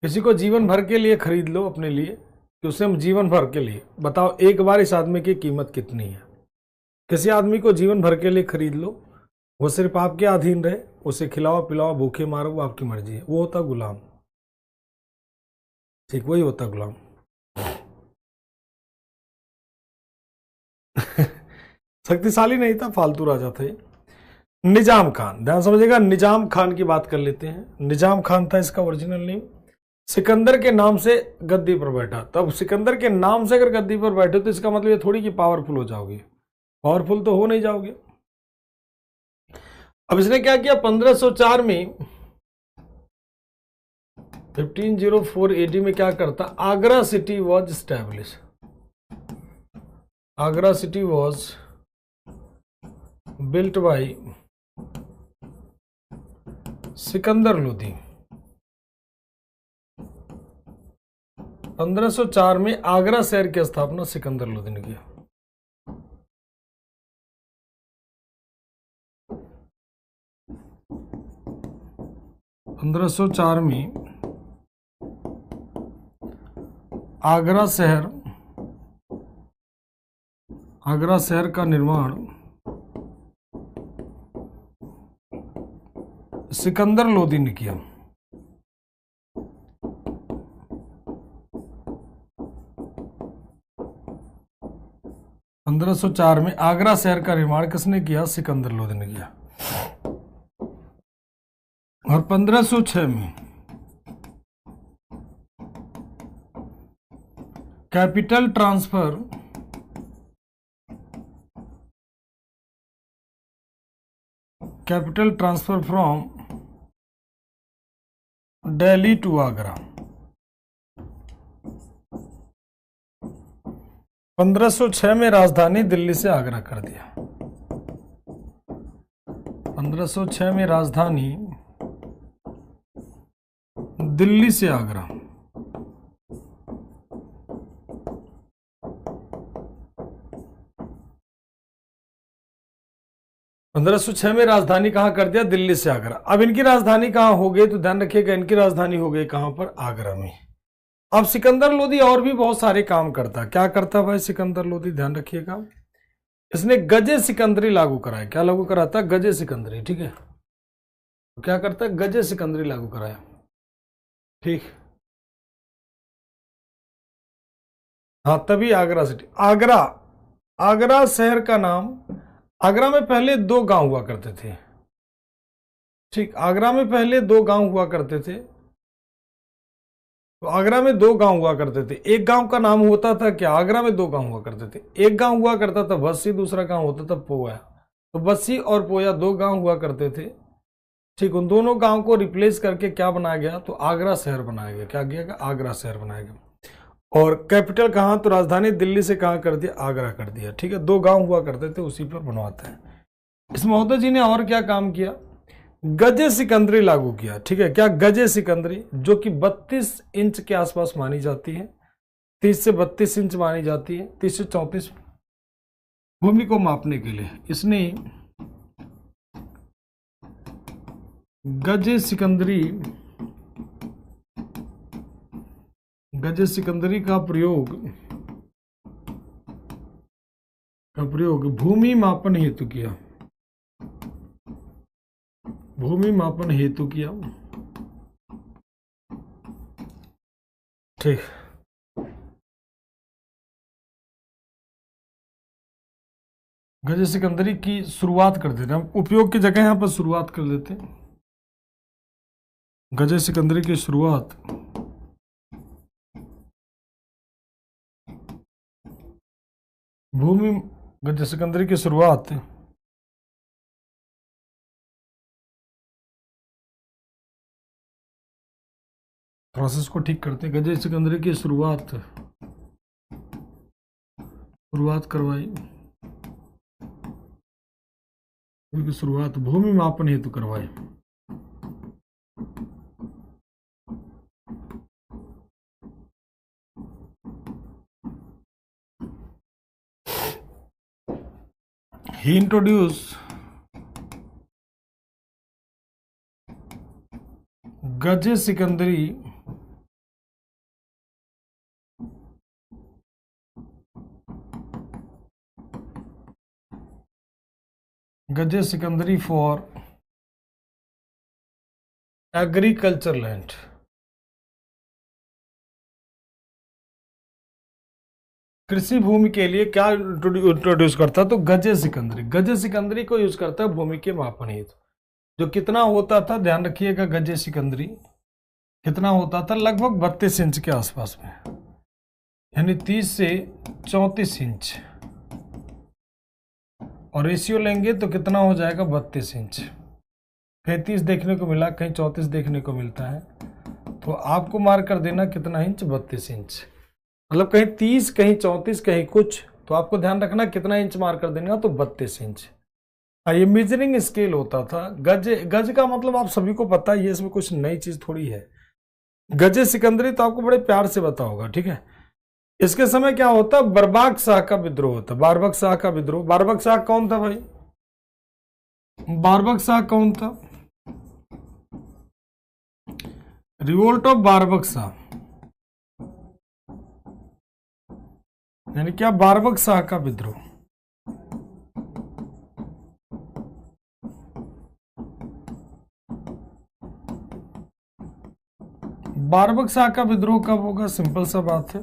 किसी को जीवन भर के लिए खरीद लो अपने लिए, कि उसे हम जीवन भर के लिए, बताओ एक बार इस आदमी की कीमत कितनी है? किसी आदमी को जीवन भर के लिए खरीद लो, वो सिर्फ आपके अधीन रहे, उसे खिलाओ पिलाओ भूखे मारो, वो आपकी मर्जी है, वो होता गुलाम। ठीक, वही होता गुलाम। शक्तिशाली नहीं था, फालतू राजा थे। निजाम खान, ध्यान समझिएगा, निजाम खान की बात कर लेते हैं। निजाम खान था इसका ओरिजिनल नेम। सिकंदर के नाम से गद्दी पर बैठा। तब सिकंदर के नाम से अगर गद्दी पर बैठे तो इसका मतलब ये थोड़ी कि पावरफुल हो जाओगे, पावरफुल तो हो नहीं जाओगे। अब इसने क्या किया? 1504 में, 1504 AD में क्या करता? Agra city was establish. Agra city was built by Sikandar Lodi. 1504 में आगरा शहर की स्थापना सिकंदर लोदी ने किया। पंद्रह सौ चार में आगरा शहर का निर्माण सिकंदर लोदी ने किया। पंद्रह सौ चार में आगरा शहर का निर्माण किसने किया? सिकंदर लोदी ने किया। और 1506 में capital transfer from Delhi to Agra. 1506 में राजधानी दिल्ली से आगरा कर दिया। 1506 में राजधानी दिल्ली से आगरा। पंद्रह सौ छह में राजधानी कहां कर दिया? दिल्ली से आगरा। अब इनकी राजधानी कहां हो गई? तो ध्यान रखिएगा, इनकी राजधानी हो गई कहां पर? आगरा में। अब सिकंदर लोदी और भी बहुत सारे काम करता। क्या करता भाई सिकंदर लोदी? ध्यान रखिएगा, इसने गजे सिकंदरी लागू कराया। क्या लागू कराता? गजे सिकंदरी, ठीक है। तो क्या करता है? गजे सिकंदरी लागू कराया, ठीक। हाँ, तभी आगरा सिटी। आगरा शहर का नाम, आगरा में पहले 2 गांव हुआ करते थे, ठीक। आगरा में पहले 2 गांव हुआ करते थे। तो आगरा में 2 गांव हुआ करते थे। एक गांव का नाम होता था क्या? आगरा में 2 गांव हुआ करते थे। एक गांव हुआ करता था बस्सी, दूसरा गांव होता था पोया। तो बस्सी और पोया 2 गांव हुआ करते थे। ठीक, उन दोनों गांव को रिप्लेस करके क्या बनाया गया, तो आगरा शहर बनाया गया। क्या किया गया, आगरा शहर बनाया गया। और कैपिटल कहाँ, तो राजधानी दिल्ली से कहाँ कर दिया, आगरा कर दिया। ठीक है, 2 गांव हुआ करते थे, उसी पर बनवाते हैं। इस महोदय जी ने और क्या काम किया, गजे सिकंदरी लागू किया। ठीक है, क्या गजे सिकंदरी, जो कि 32 इंच के आसपास मानी जाती है, 30 से 32 इंच मानी जाती है, 30 से 34 भूमि को मापने के लिए इसने गजे सिकंदरी का प्रयोग भूमि मापन हेतु किया। ठीक, गजे सिकंदरी की शुरुआत कर देते हैं, उपयोग की जगह यहां पर शुरुआत कर देते हैं। गजे सिकंदरी की शुरुआत गजे सिकंदरी की शुरुआत प्रोसेस को ठीक करते हैं। गजे सिकंदरी की शुरुआत करवाई, की शुरुआत भूमि मापन हेतु करवाई। He introduced Gaz Sikandari for agriculture land. कृषि भूमि के लिए क्या इंट्रोड्यूस करता, तो गजे सिकंदरी को यूज करता है भूमि के मापन हेतु। जो कितना होता था, ध्यान रखिएगा, गजे सिकंदरी कितना होता था, लगभग 32 इंच के आसपास में, यानी 30 से 34 इंच, और रेशियो लेंगे तो कितना हो जाएगा, 32 इंच। कहीं 30 देखने को मिला, कहीं 34 देखने को मिलता है, तो आपको मार्क कर देना कितना इंच, 32 इंच। मतलब कहीं 30, कहीं 34, कहीं कुछ, तो आपको ध्यान रखना कितना इंच मार्क कर देना, तो 32 इंच। ये मेजरिंग स्केल होता था। गज का मतलब आप सभी को पता है, ये इसमें कुछ नई चीज थोड़ी है। गजे सिकंदरी तो आपको बड़े प्यार से पता होगा, ठीक है। इसके समय क्या होता, बरबाक शाह का विद्रोह होता, बारबक शाह का विद्रोह। बारबक शाह कौन था भाई, बारबक शाह कौन था, रिवोल्ट ऑफ बारबक शाह, यानी क्या, बारबक शाह का विद्रोह। बारबक शाह का विद्रोह कब होगा, सिंपल सा बात है।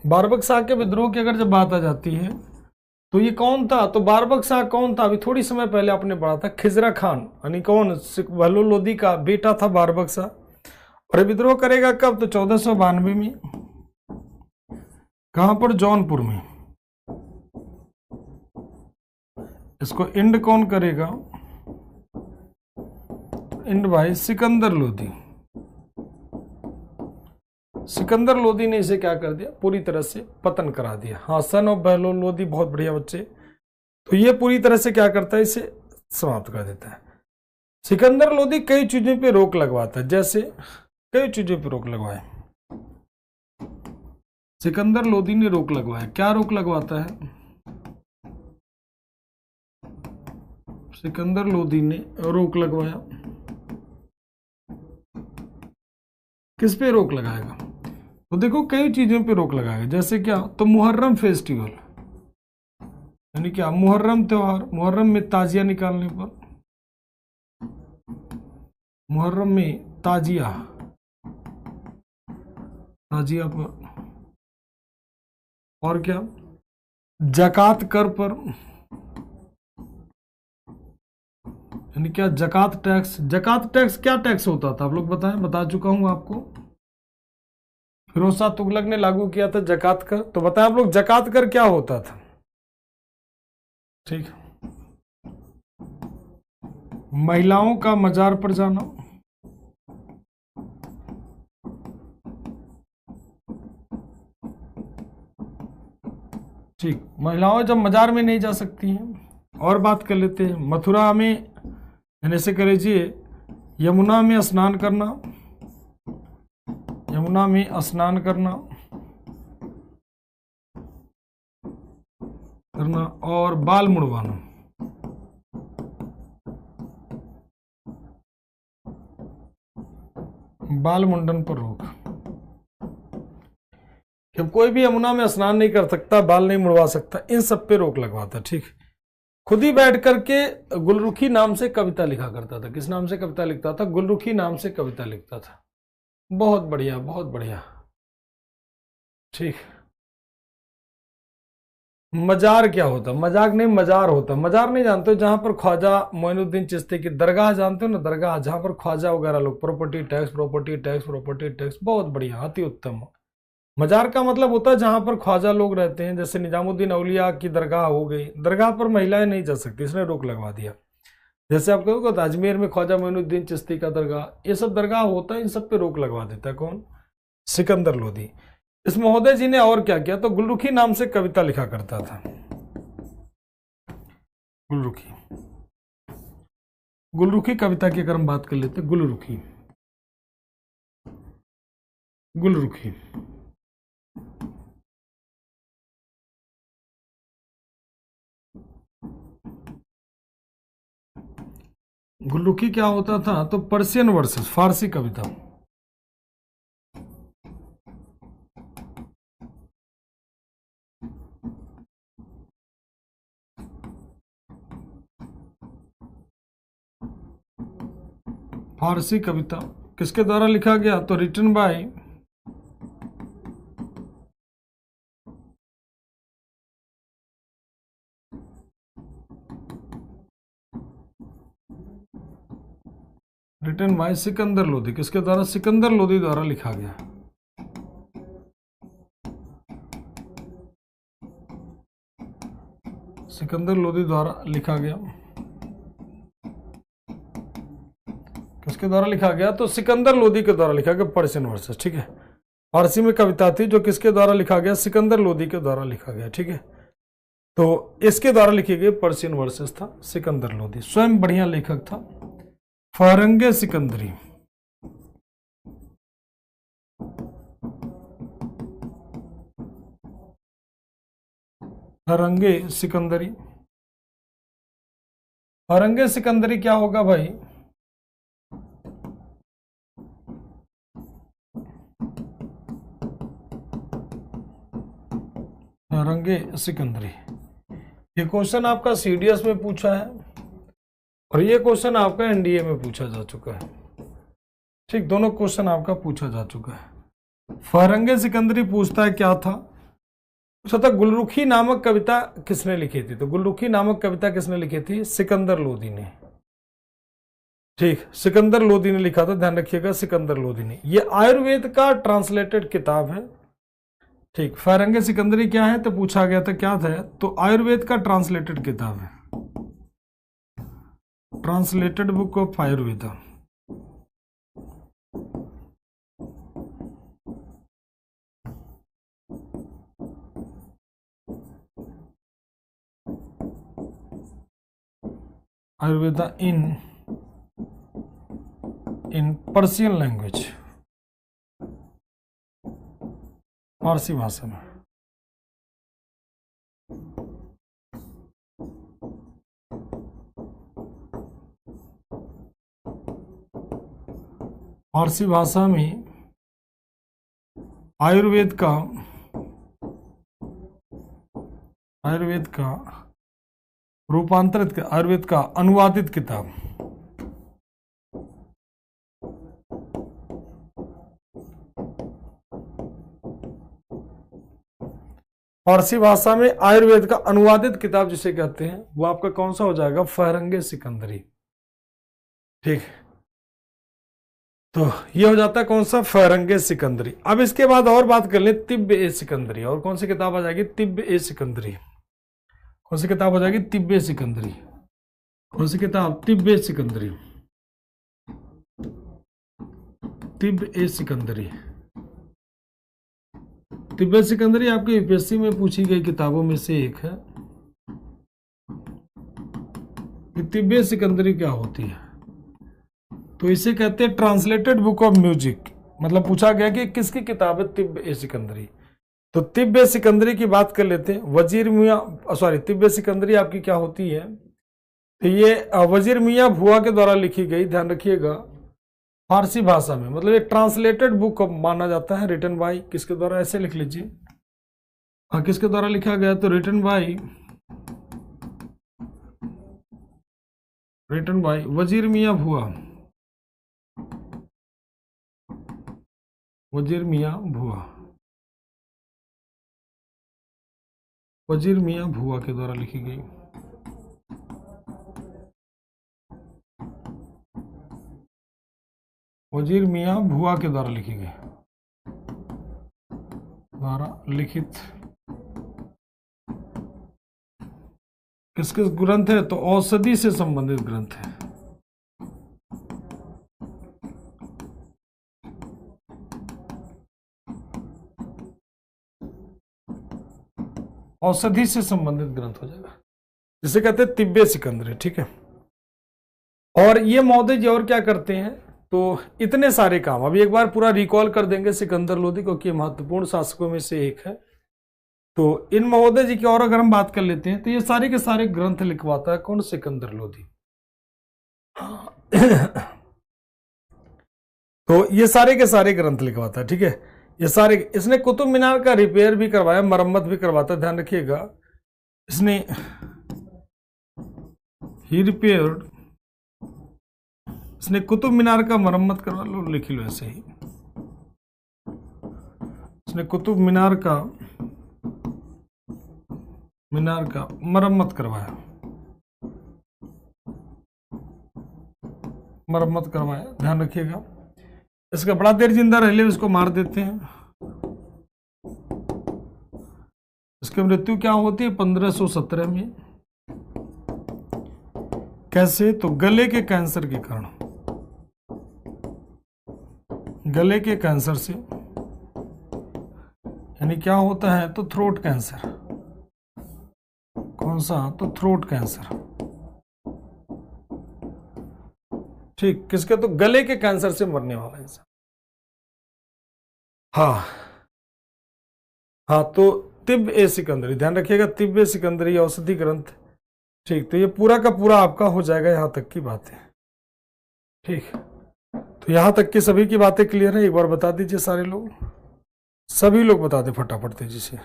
बारबक शाह के विद्रोह की अगर जब बात आ जाती है, तो ये कौन था, तो बारबक शाह कौन था, अभी थोड़ी समय पहले आपने पढ़ा था, खिजरा खान, यानी कौन, बहलोल लोदी का बेटा था बारबक शाह। और विद्रोह करेगा कब, तो 1492 में। कहां पर, जौनपुर में। इसको इंड कौन करेगा, इंड भाई सिकंदर लोदी। सिकंदर लोदी ने इसे क्या कर दिया, पूरी तरह से पतन करा दिया। हाँ, सन ऑफ बहलोल लोदी, बहुत बढ़िया बच्चे। तो ये पूरी तरह से क्या करता है, इसे समाप्त कर देता है। सिकंदर लोदी कई चीजों पे रोक लगवाता है, जैसे कई चीजों पे रोक लगवाए सिकंदर लोदी ने, रोक लगवाया। क्या रोक लगवाता है, सिकंदर लोदी ने रोक लगवाया। किस पे रोक लगाएगा, तो देखो कई चीजों पे रोक लगाएगा, जैसे क्या, तो मुहर्रम फेस्टिवल, यानी क्या, मुहर्रम त्योहार, मुहर्रम में ताजिया निकालने पर, मुहर्रम में ताजिया पर, और क्या, जकात कर पर, यानी क्या, जकात टैक्स। जकात टैक्स क्या टैक्स होता था, आप लोग बताएं, बता चुका हूं आपको। फिरोज शाह तुगलक ने लागू किया था जकात कर। तो बताएं आप लोग जकात कर क्या होता था। ठीक, महिलाओं का मजार पर जाना, ठीक, महिलाएं जब मजार में नहीं जा सकती हैं। और बात कर लेते हैं मथुरा में, यानी से कर लीजिए यमुना में स्नान करना, यमुना में स्नान करना और बाल मुड़वाना, बाल मुंडन पर रोक। जब कोई भी यमुना में स्नान नहीं कर सकता, बाल नहीं मुड़वा सकता, इन सब पे रोक लगवाता। ठीक, खुद ही बैठ करके गुलरुखी नाम से कविता लिखा करता था। किस नाम से कविता लिखता था? गुलरुखी नाम से कविता लिखता था। बहुत बढ़िया, बहुत बढ़िया। ठीक, मजार क्या होता? मजाक नहीं, मजार होता। मजार नहीं जानते हो? जहां पर ख्वाजा मोइनुद्दीन चिश्ती की दरगाह जानते हो ना, दरगाह जहां पर ख्वाजा वगैरह लोग property tax, property tax, property tax. बहुत बढ़िया, अति उत्तम। मजार का मतलब होता है जहां पर ख्वाजा लोग रहते हैं। जैसे निजामुद्दीन औलिया की दरगाह हो गई, दरगाह पर महिलाएं नहीं जा सकती, इसने रोक लगवा दिया। जैसे आप कहोगे तो अजमेर में ख्वाजा मोइनुद्दीन चिश्ती का दरगाह, ये सब दरगाह होता है, इन सब पे रोक लगवा देता है। कौन? सिकंदर लोधी। इस महोदय जी ने और क्या किया? तो गुलरुखी नाम से कविता लिखा करता था। गुलरुखी, गुलरुखी कविता की अगर हम बात कर लेते, गुलरुखी, गुलरुखी। गुलरुखी क्या होता था? तो पर्शियन वर्सेस फारसी कविता। फारसी कविता किसके द्वारा लिखा गया? तो रिटन बाय सिकंदर लोधी। किसके द्वारा? सिकंदर लोधी द्वारा लिखा गया। सिकंदर लोधी द्वारा लिखा गया। किसके द्वारा लिखा गया? तो सिकंदर लोधी के द्वारा लिखा गया, पर्शियन वर्सेस। ठीक है, फारसी में कविता थी जो किसके द्वारा लिखा गया? सिकंदर लोधी के द्वारा लिखा गया। ठीक है, तो इसके द्वारा लिखी गई पर्शियन वर्सेस था सिकंदर लोधी। स्वयं बढ़िया लेखक था। फरंगे सिकंदरी, फरंगे सिकंदरी। फरंगे सिकंदरी क्या होगा भाई? फरंगे सिकंदरी। ये क्वेश्चन आपका सीडीएस में पूछा है और ये क्वेश्चन आपका एनडीए में पूछा जा चुका है। ठीक, दोनों क्वेश्चन आपका पूछा जा चुका है। फरंगे सिकंदरी पूछता है क्या था? पूछा था गुलरुखी नामक कविता किसने लिखी थी? तो गुलरुखी नामक कविता किसने लिखी थी? सिकंदर लोधी ने। ठीक, सिकंदर लोधी ने लिखा था, ध्यान रखिएगा, सिकंदर लोधी ने। ये आयुर्वेद का ट्रांसलेटेड किताब है। ठीक, फरंगे सिकंदरी क्या है? तो पूछा गया था क्या था? तो आयुर्वेद का ट्रांसलेटेड किताब है, translated book of Ayurveda. Ayurveda in Persian language, Farsi भाषा में। फारसी भाषा में आयुर्वेद का रूपांतरित, आयुर्वेद का अनुवादित किताब। फारसी भाषा में आयुर्वेद का अनुवादित किताब जिसे कहते हैं वो आपका कौन सा हो जाएगा? फरंगे सिकंदरी। ठीक, तो ये हो जाता है कौन सा, फरंगे सिकंदरी। अब इसके बाद और बात कर ले तिब्ब ए सिकंदरी, और कौन सी किताब आ जाएगी, तिब्ब ए सिकंदरी। कौन सी किताब हो जाएगी, तिब्ब ए सिकंदरी। कौन सी किताब, तिब्ब ए सिकंदरी, तिब्ब ए सिकंदरी। तिब्ब ए सिकंदरी आपके यूपीएससी में पूछी गई किताबों में से एक है। कि तिब्ब ए सिकंदरी क्या होती है, तो इसे कहते हैं ट्रांसलेटेड बुक ऑफ म्यूजिक। मतलब पूछा गया कि किसकी किताब है तिब्ब ए सिकंदरी। तो तिब्ब ए सिकंदरी की बात कर लेते हैं। वजीर मियाँ सॉरी तिब्ब ए सिकंदरी आपकी क्या होती है, तो ये वजीर मियाँ भुआ के द्वारा लिखी गई, ध्यान रखिएगा, फारसी भाषा में। मतलब ये ट्रांसलेटेड बुक माना जाता है, रिटन बाय किसके द्वारा, ऐसे लिख लीजिए, हाँ किसके द्वारा लिखा गया, तो रिटन बाय वजीर मियाँ भुआ, वजीर मियाँ भुआ, वजीर मियाँ भुआ के द्वारा लिखी गई। वजीर मियाँ भुआ के द्वारा लिखी गई, द्वारा लिखित किस किस ग्रंथ है, तो औषधि से संबंधित ग्रंथ है। औषधि से संबंधित ग्रंथ हो जाएगा, जिसे कहते हैं तिब्ब ए सिकंदरी, ठीक है। और ये महोदय जी और क्या करते हैं, तो इतने सारे काम अभी एक बार पूरा रिकॉल कर देंगे सिकंदर लोदी, क्योंकि महत्वपूर्ण शासकों में से एक है। तो इन महोदय जी की और अगर हम बात कर लेते हैं, तो ये सारे के सारे ग्रंथ लिखवाता है कौन, सिकंदर लोदी। तो ये सारे के सारे ग्रंथ लिखवाता है, ठीक है। ये सारे, इसने कुतुब मीनार का रिपेयर भी करवाया, मरम्मत भी करवाता है, ध्यान रखिएगा। इसने ही रिपेयर्ड, इसने कुतुब मीनार का मरम्मत करवा लो, लिख लो ऐसे ही, इसने कुतुब मीनार का मरम्मत करवाया, ध्यान रखिएगा। इसका बड़ा देर जिंदा रह ले, इसको मार देते हैं। इसकी मृत्यु क्या होती है, 1517 में। कैसे, तो गले के कैंसर के कारण, गले के कैंसर से, यानी क्या होता है, तो थ्रोट कैंसर। कौन सा, तो थ्रोट कैंसर, ठीक, किसके, तो गले के कैंसर से मरने वाला इंसान। हाँ तो तिब्ब ए सिकंदरी, ध्यान रखिएगा, तिब्ब ए सिकंदरी औषधि ग्रंथ, ठीक। तो ये पूरा का पूरा आपका हो जाएगा, यहां तक की बातें, ठीक। तो यहां तक की सभी की बातें क्लियर है, एक बार बता दीजिए सारे लोग, सभी लोग बता दें फटाफट तेजी से।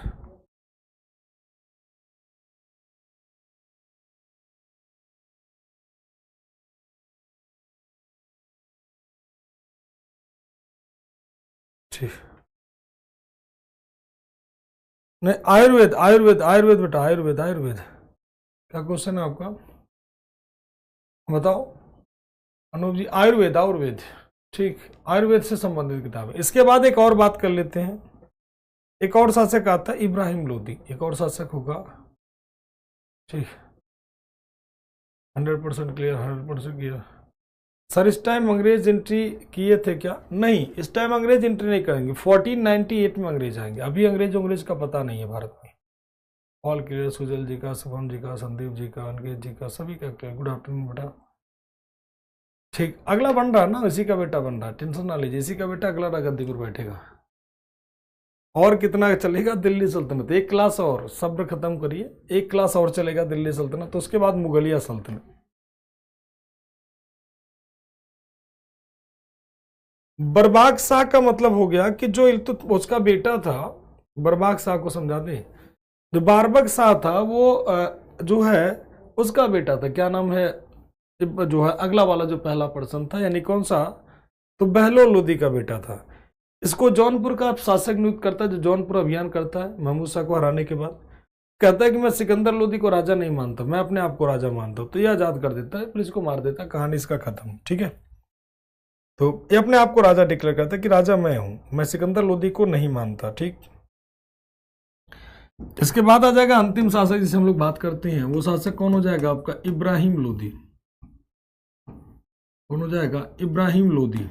ठीक, नहीं आयुर्वेद, आयुर्वेद बेटा, आयुर्वेद क्या क्वेश्चन है आपका, बताओ अनूप जी। आयुर्वेद, ठीक, आयुर्वेद से संबंधित किताब है। इसके बाद एक और बात कर लेते हैं, एक और शासक आता है इब्राहिम लोदी, एक और शासक होगा, ठीक, 100% क्लियर, 100% क्लियर। सर इस टाइम अंग्रेज एंट्री किए थे क्या, नहीं इस टाइम अंग्रेज एंट्री नहीं करेंगे, 1498 में अंग्रेज आएंगे, अभी अंग्रेज का पता नहीं है भारत में। ऑल क्लियर, सुजल जी का, शुभम जी का, संदीप जी का, अनकेत जी का, सभी का क्लियर, गुड आफ्टरनून बेटा, ठीक। अगला बन रहा है ना, इसी का बेटा बन रहा है, टेंशन ना लीजिए, इसी का बेटा अगला गद्दी पर बैठेगा। और कितना चलेगा दिल्ली सल्तनत, एक क्लास और, सब्र खत्म करिए, एक क्लास और चलेगा दिल्ली सल्तनत, तो उसके बाद मुगलिया सल्तनत। बरबाग शाह का मतलब हो गया कि जो उसका बेटा था, बरबाग शाह को समझा दे, जो बारबक शाह था वो जो है उसका बेटा था, क्या नाम है, जो है अगला वाला जो पहला पर्सन था, यानी कौन सा, तो बहलोल लोदी का बेटा था। इसको जौनपुर का शासक नियुक्त करता है, जो जौनपुर अभियान करता है महमूद शाह को हराने के बाद, कहता है कि मैं सिकंदर लोदी को राजा नहीं मानता, मैं अपने आप को राजा मानता हूं, तो ये आजाद कर देता है, फिर इसको मार देता है, कहानी इसका खत्म, ठीक है। तो ये अपने आप को राजा डिक्लेयर करता है कि राजा मैं हूं, मैं सिकंदर लोदी को नहीं मानता। ठीक, इसके बाद आ जाएगा अंतिम शासक जिसे हम लोग बात करते हैं। वो शासक कौन हो जाएगा आपका? इब्राहिम लोदी। कौन हो जाएगा? इब्राहिम लोदी।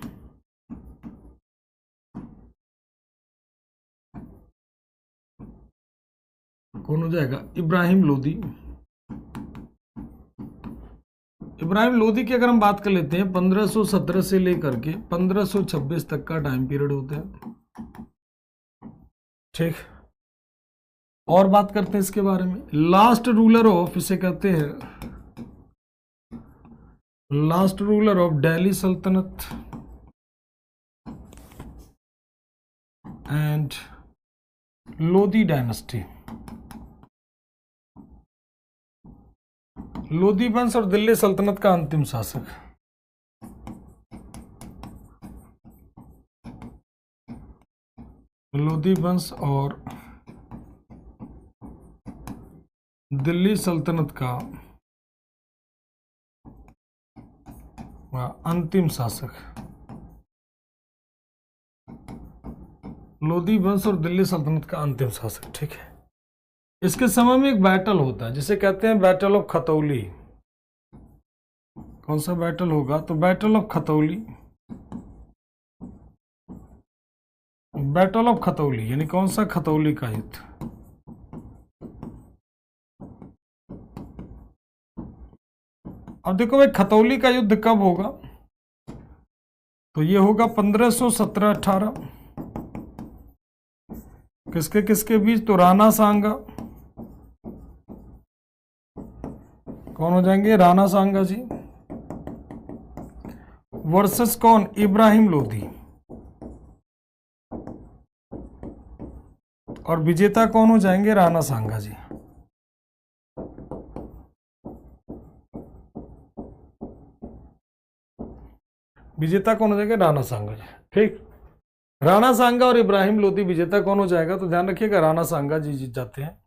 कौन हो जाएगा? इब्राहिम लोदी। इब्राहिम लोदी की अगर हम बात कर लेते हैं 1517 से लेकर के 1526 तक का टाइम पीरियड होता है। ठीक, और बात करते हैं इसके बारे में। लास्ट रूलर ऑफ, इसे कहते हैं लास्ट रूलर ऑफ दिल्ली सल्तनत एंड लोदी डायनेस्टी। लोदी वंश और दिल्ली सल्तनत का अंतिम शासक। लोदी वंश और दिल्ली सल्तनत का अंतिम शासक। लोदी वंश और दिल्ली सल्तनत का अंतिम शासक। ठीक है, इसके समय में एक बैटल होता है जिसे कहते हैं बैटल ऑफ खतौली। कौन सा बैटल होगा? तो battle of Khatauli. Battle of Khatauli यानी कौन सा? खतौली का युद्ध। अब देखो भाई, खतौली का युद्ध कब होगा? तो ये होगा 1517-18। किसके किसके बीच? तो राणा सांगा। कौन हो जाएंगे? राणा सांगा जी वर्सेस कौन? इब्राहिम लोदी। और विजेता कौन हो जाएंगे? राणा सांगा जी। विजेता कौन हो जाएगा? राणा सांगा जी। ठीक, राणा सांगा और इब्राहिम लोदी विजेता कौन हो जाएगा? तो ध्यान रखिएगा, राणा सांगा जी जीत जाते हैं।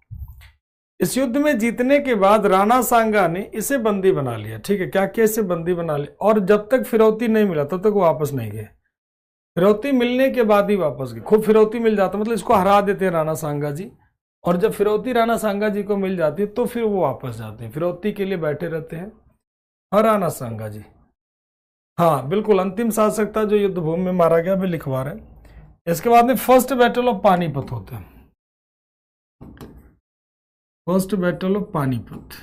इस युद्ध में जीतने के बाद राणा सांगा ने इसे बंदी बना लिया। ठीक है, क्या किया? इसे बंदी बना लिया, और जब तक फिरौती नहीं मिला तब तक वो वापस नहीं गए। फिरौती मिलने के बाद ही वापस गए। खूब फिरौती मिल जाता, मतलब इसको हरा देते हैं राणा सांगा जी, और जब फिरौती राणा सांगा जी को मिल जाती है तो फिर वो वापस जाते हैं। फिरौती के लिए बैठे रहते हैं। और राणा सांगा जी, हाँ बिल्कुल, अंतिम शासक था जो युद्ध भूमि में मारा गया। भी लिखवा रहे हैं। इसके बाद में फर्स्ट बैटल ऑफ पानीपत होता है। फर्स्ट बैटल ऑफ पानीपत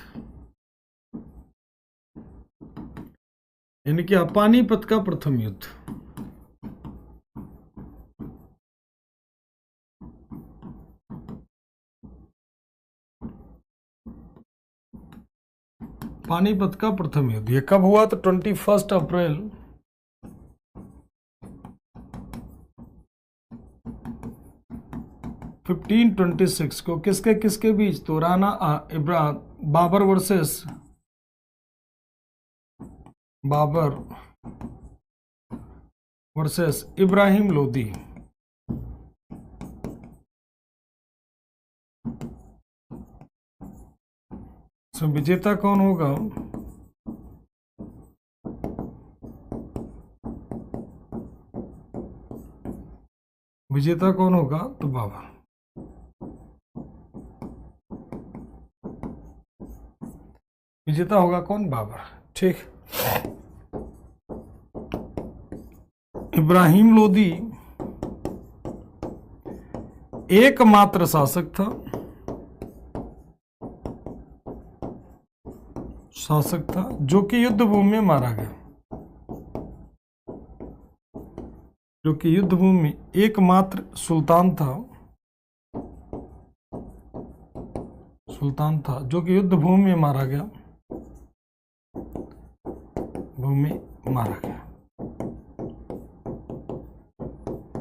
यानी कि पानीपत का प्रथम युद्ध। पानीपत का प्रथम युद्ध ये कब हुआ? तो 21 अप्रैल 1526 को। किसके किसके बीच? तो राणा बाबर वर्सेस इब्राहिम लोदी। तो विजेता कौन होगा? विजेता कौन होगा? तो बाबर। विजेता होगा कौन? बाबर। ठीक, इब्राहिम लोदी एकमात्र शासक था जो कि युद्ध भूमि में मारा गया। जो कि युद्ध भूमि में एकमात्र सुल्तान था जो कि युद्ध भूमि में मारा गया।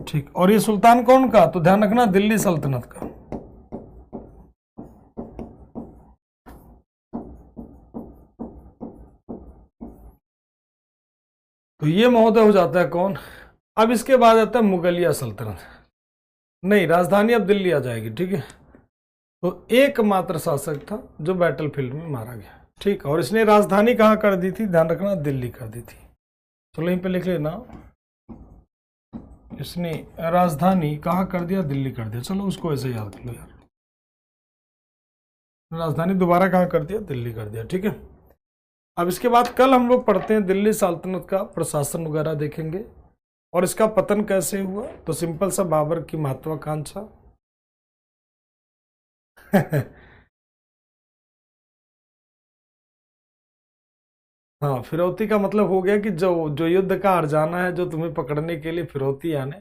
ठीक, और ये सुल्तान कौन का? तो ध्यान रखना, दिल्ली सल्तनत का। तो ये महोदय हो जाता है कौन? अब इसके बाद आता है मुगलिया सल्तनत। नहीं, राजधानी अब दिल्ली आ जाएगी। ठीक है, तो एकमात्र शासक था जो बैटलफील्ड में मारा गया। ठीक, और इसने राजधानी कहाँ कर दी थी? ध्यान रखना, दिल्ली कर दी थी। चलो यहीं पे लिख लेना, इसने राजधानी कहाँ कर दिया, दिल्ली कर दिया, चलो उसको ऐसे याद कर लो यार। राजधानी दोबारा कहाँ कर दिया, दिल्ली कर दिया, ठीक है। अब इसके बाद कल हम लोग पढ़ते हैं दिल्ली सल्तनत का प्रशासन वगैरह देखेंगे और इसका पतन कैसे हुआ। तो सिंपल सा बाबर की महत्वाकांक्षा हाँ, फिरौती का मतलब हो गया कि जो जो युद्ध का हर्जाना है, जो तुम्हें पकड़ने के लिए फिरौती आने,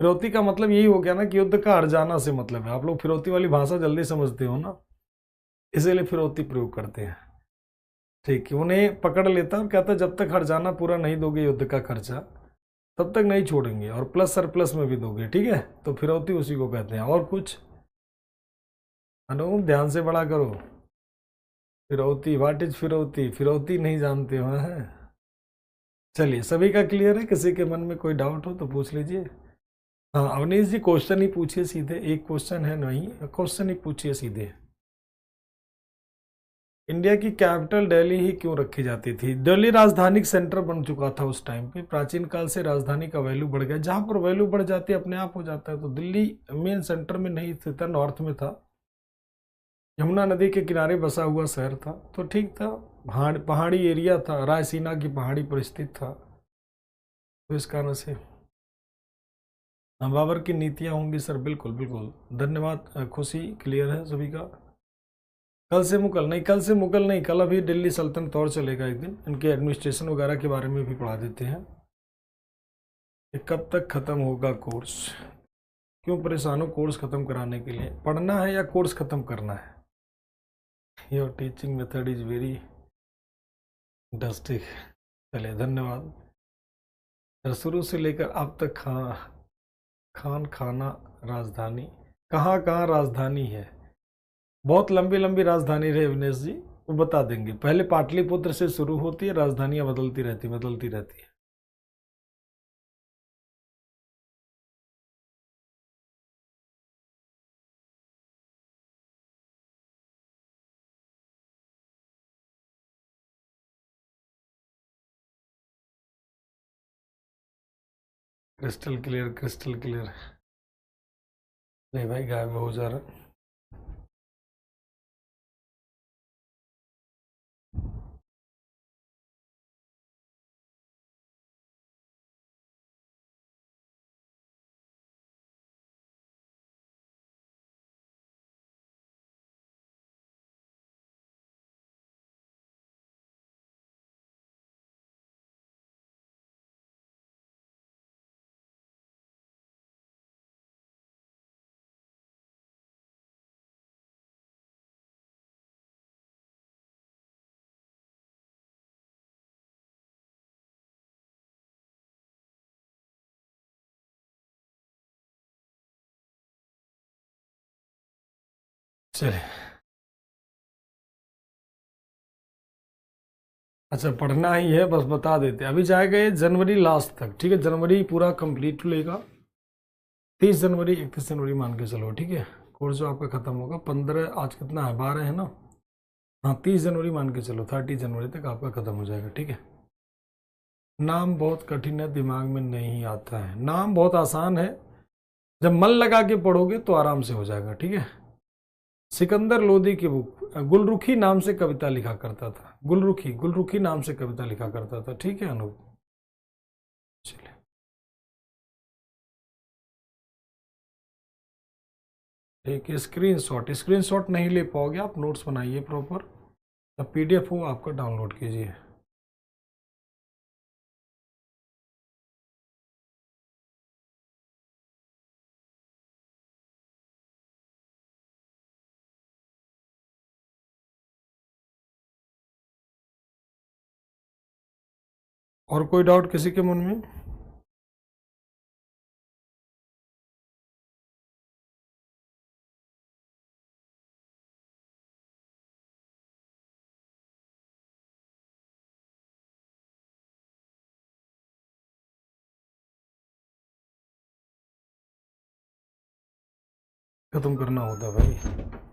फिरौती का मतलब यही हो गया ना कि युद्ध का हर्जाना से मतलब है। आप लोग फिरौती वाली भाषा जल्दी समझते हो ना, इसीलिए फिरौती प्रयोग करते हैं। ठीक है, उन्हें पकड़ लेता और कहता जब तक हर्जाना पूरा नहीं दोगे युद्ध का खर्चा तब तक नहीं छोड़ेंगे, और प्लस सरप्लस में भी दोगे, ठीक है। तो फिरौती उसी को कहते हैं। और कुछ अनुप ध्यान से पढ़ा करो। फिरौती, व्हाट इज फिरौती, फिरौती नहीं जानते हो हैं। चलिए, सभी का क्लियर है? किसी के मन में कोई डाउट हो तो पूछ लीजिए। हाँ अवनीश जी, क्वेश्चन ही पूछिए सीधे, एक क्वेश्चन है नहीं, क्वेश्चन ही पूछिए सीधे। इंडिया की कैपिटल दिल्ली ही क्यों रखी जाती थी? दिल्ली राजधानी सेंटर बन चुका था उस टाइम पे। प्राचीन काल से राजधानी का वैल्यू बढ़ गया, जहां पर वैल्यू बढ़ जाती है अपने आप हो जाता है। तो दिल्ली मेन सेंटर में नहीं स्थित था, नॉर्थ में था, यमुना नदी के किनारे बसा हुआ शहर था, तो ठीक था। पहाड़ी एरिया था, रायसीना की पहाड़ी पर स्थित था, तो इस कारण से। हाँ, बाबर की नीतियां होंगी सर, बिल्कुल बिल्कुल, धन्यवाद। खुशी क्लियर है सभी का। कल से मुगल नहीं, कल से मुगल नहीं, कल अभी दिल्ली सल्तनत और चलेगा एक दिन, इनके एडमिनिस्ट्रेशन वगैरह के बारे में भी पढ़ा देते हैं। कि कब तक खत्म होगा कोर्स, क्यों परेशान हो कोर्स खत्म कराने के लिए? पढ़ना है या कोर्स खत्म करना है? Your teaching method is very drastic. चलिए, धन्यवाद। सर शुरू से लेकर अब तक खान खाना राजधानी, कहाँ कहाँ राजधानी है? बहुत लंबी लंबी राजधानी रहे अविनेश जी, वो बता देंगे। पहले पाटलिपुत्र से शुरू होती है, राजधानियां बदलती रहती है। Crystal clear, crystal clear. नहीं भाई, गायब हो जा रहा। चलिए, अच्छा पढ़ना ही है, बस बता देते अभी जाएगा ये जनवरी लास्ट तक, ठीक है। जनवरी पूरा कंप्लीट लेगा, 30 जनवरी 31 जनवरी मान के चलो, ठीक है। कोर्स जो आपका खत्म होगा 15, आज कितना है, 12 है ना। हाँ, 30 जनवरी मान के चलो, 30 जनवरी तक आपका खत्म हो जाएगा, ठीक है। नाम बहुत कठिन है, दिमाग में नहीं आता है। नाम बहुत आसान है, जब मन लगा के पढ़ोगे तो आराम से हो जाएगा, ठीक है। सिकंदर लोदी की बुक, गुलरुखी नाम से कविता लिखा करता था, गुलरुखी, गुलरुखी नाम से कविता लिखा करता था, ठीक है अनूप। चलिए, ठीक है। स्क्रीनशॉट नहीं ले पाओगे आप, नोट्स बनाइए प्रॉपर, तब पीडीएफ हो आपका डाउनलोड कीजिए। और कोई डाउट किसी के मन में? खत्म करना होता भाई।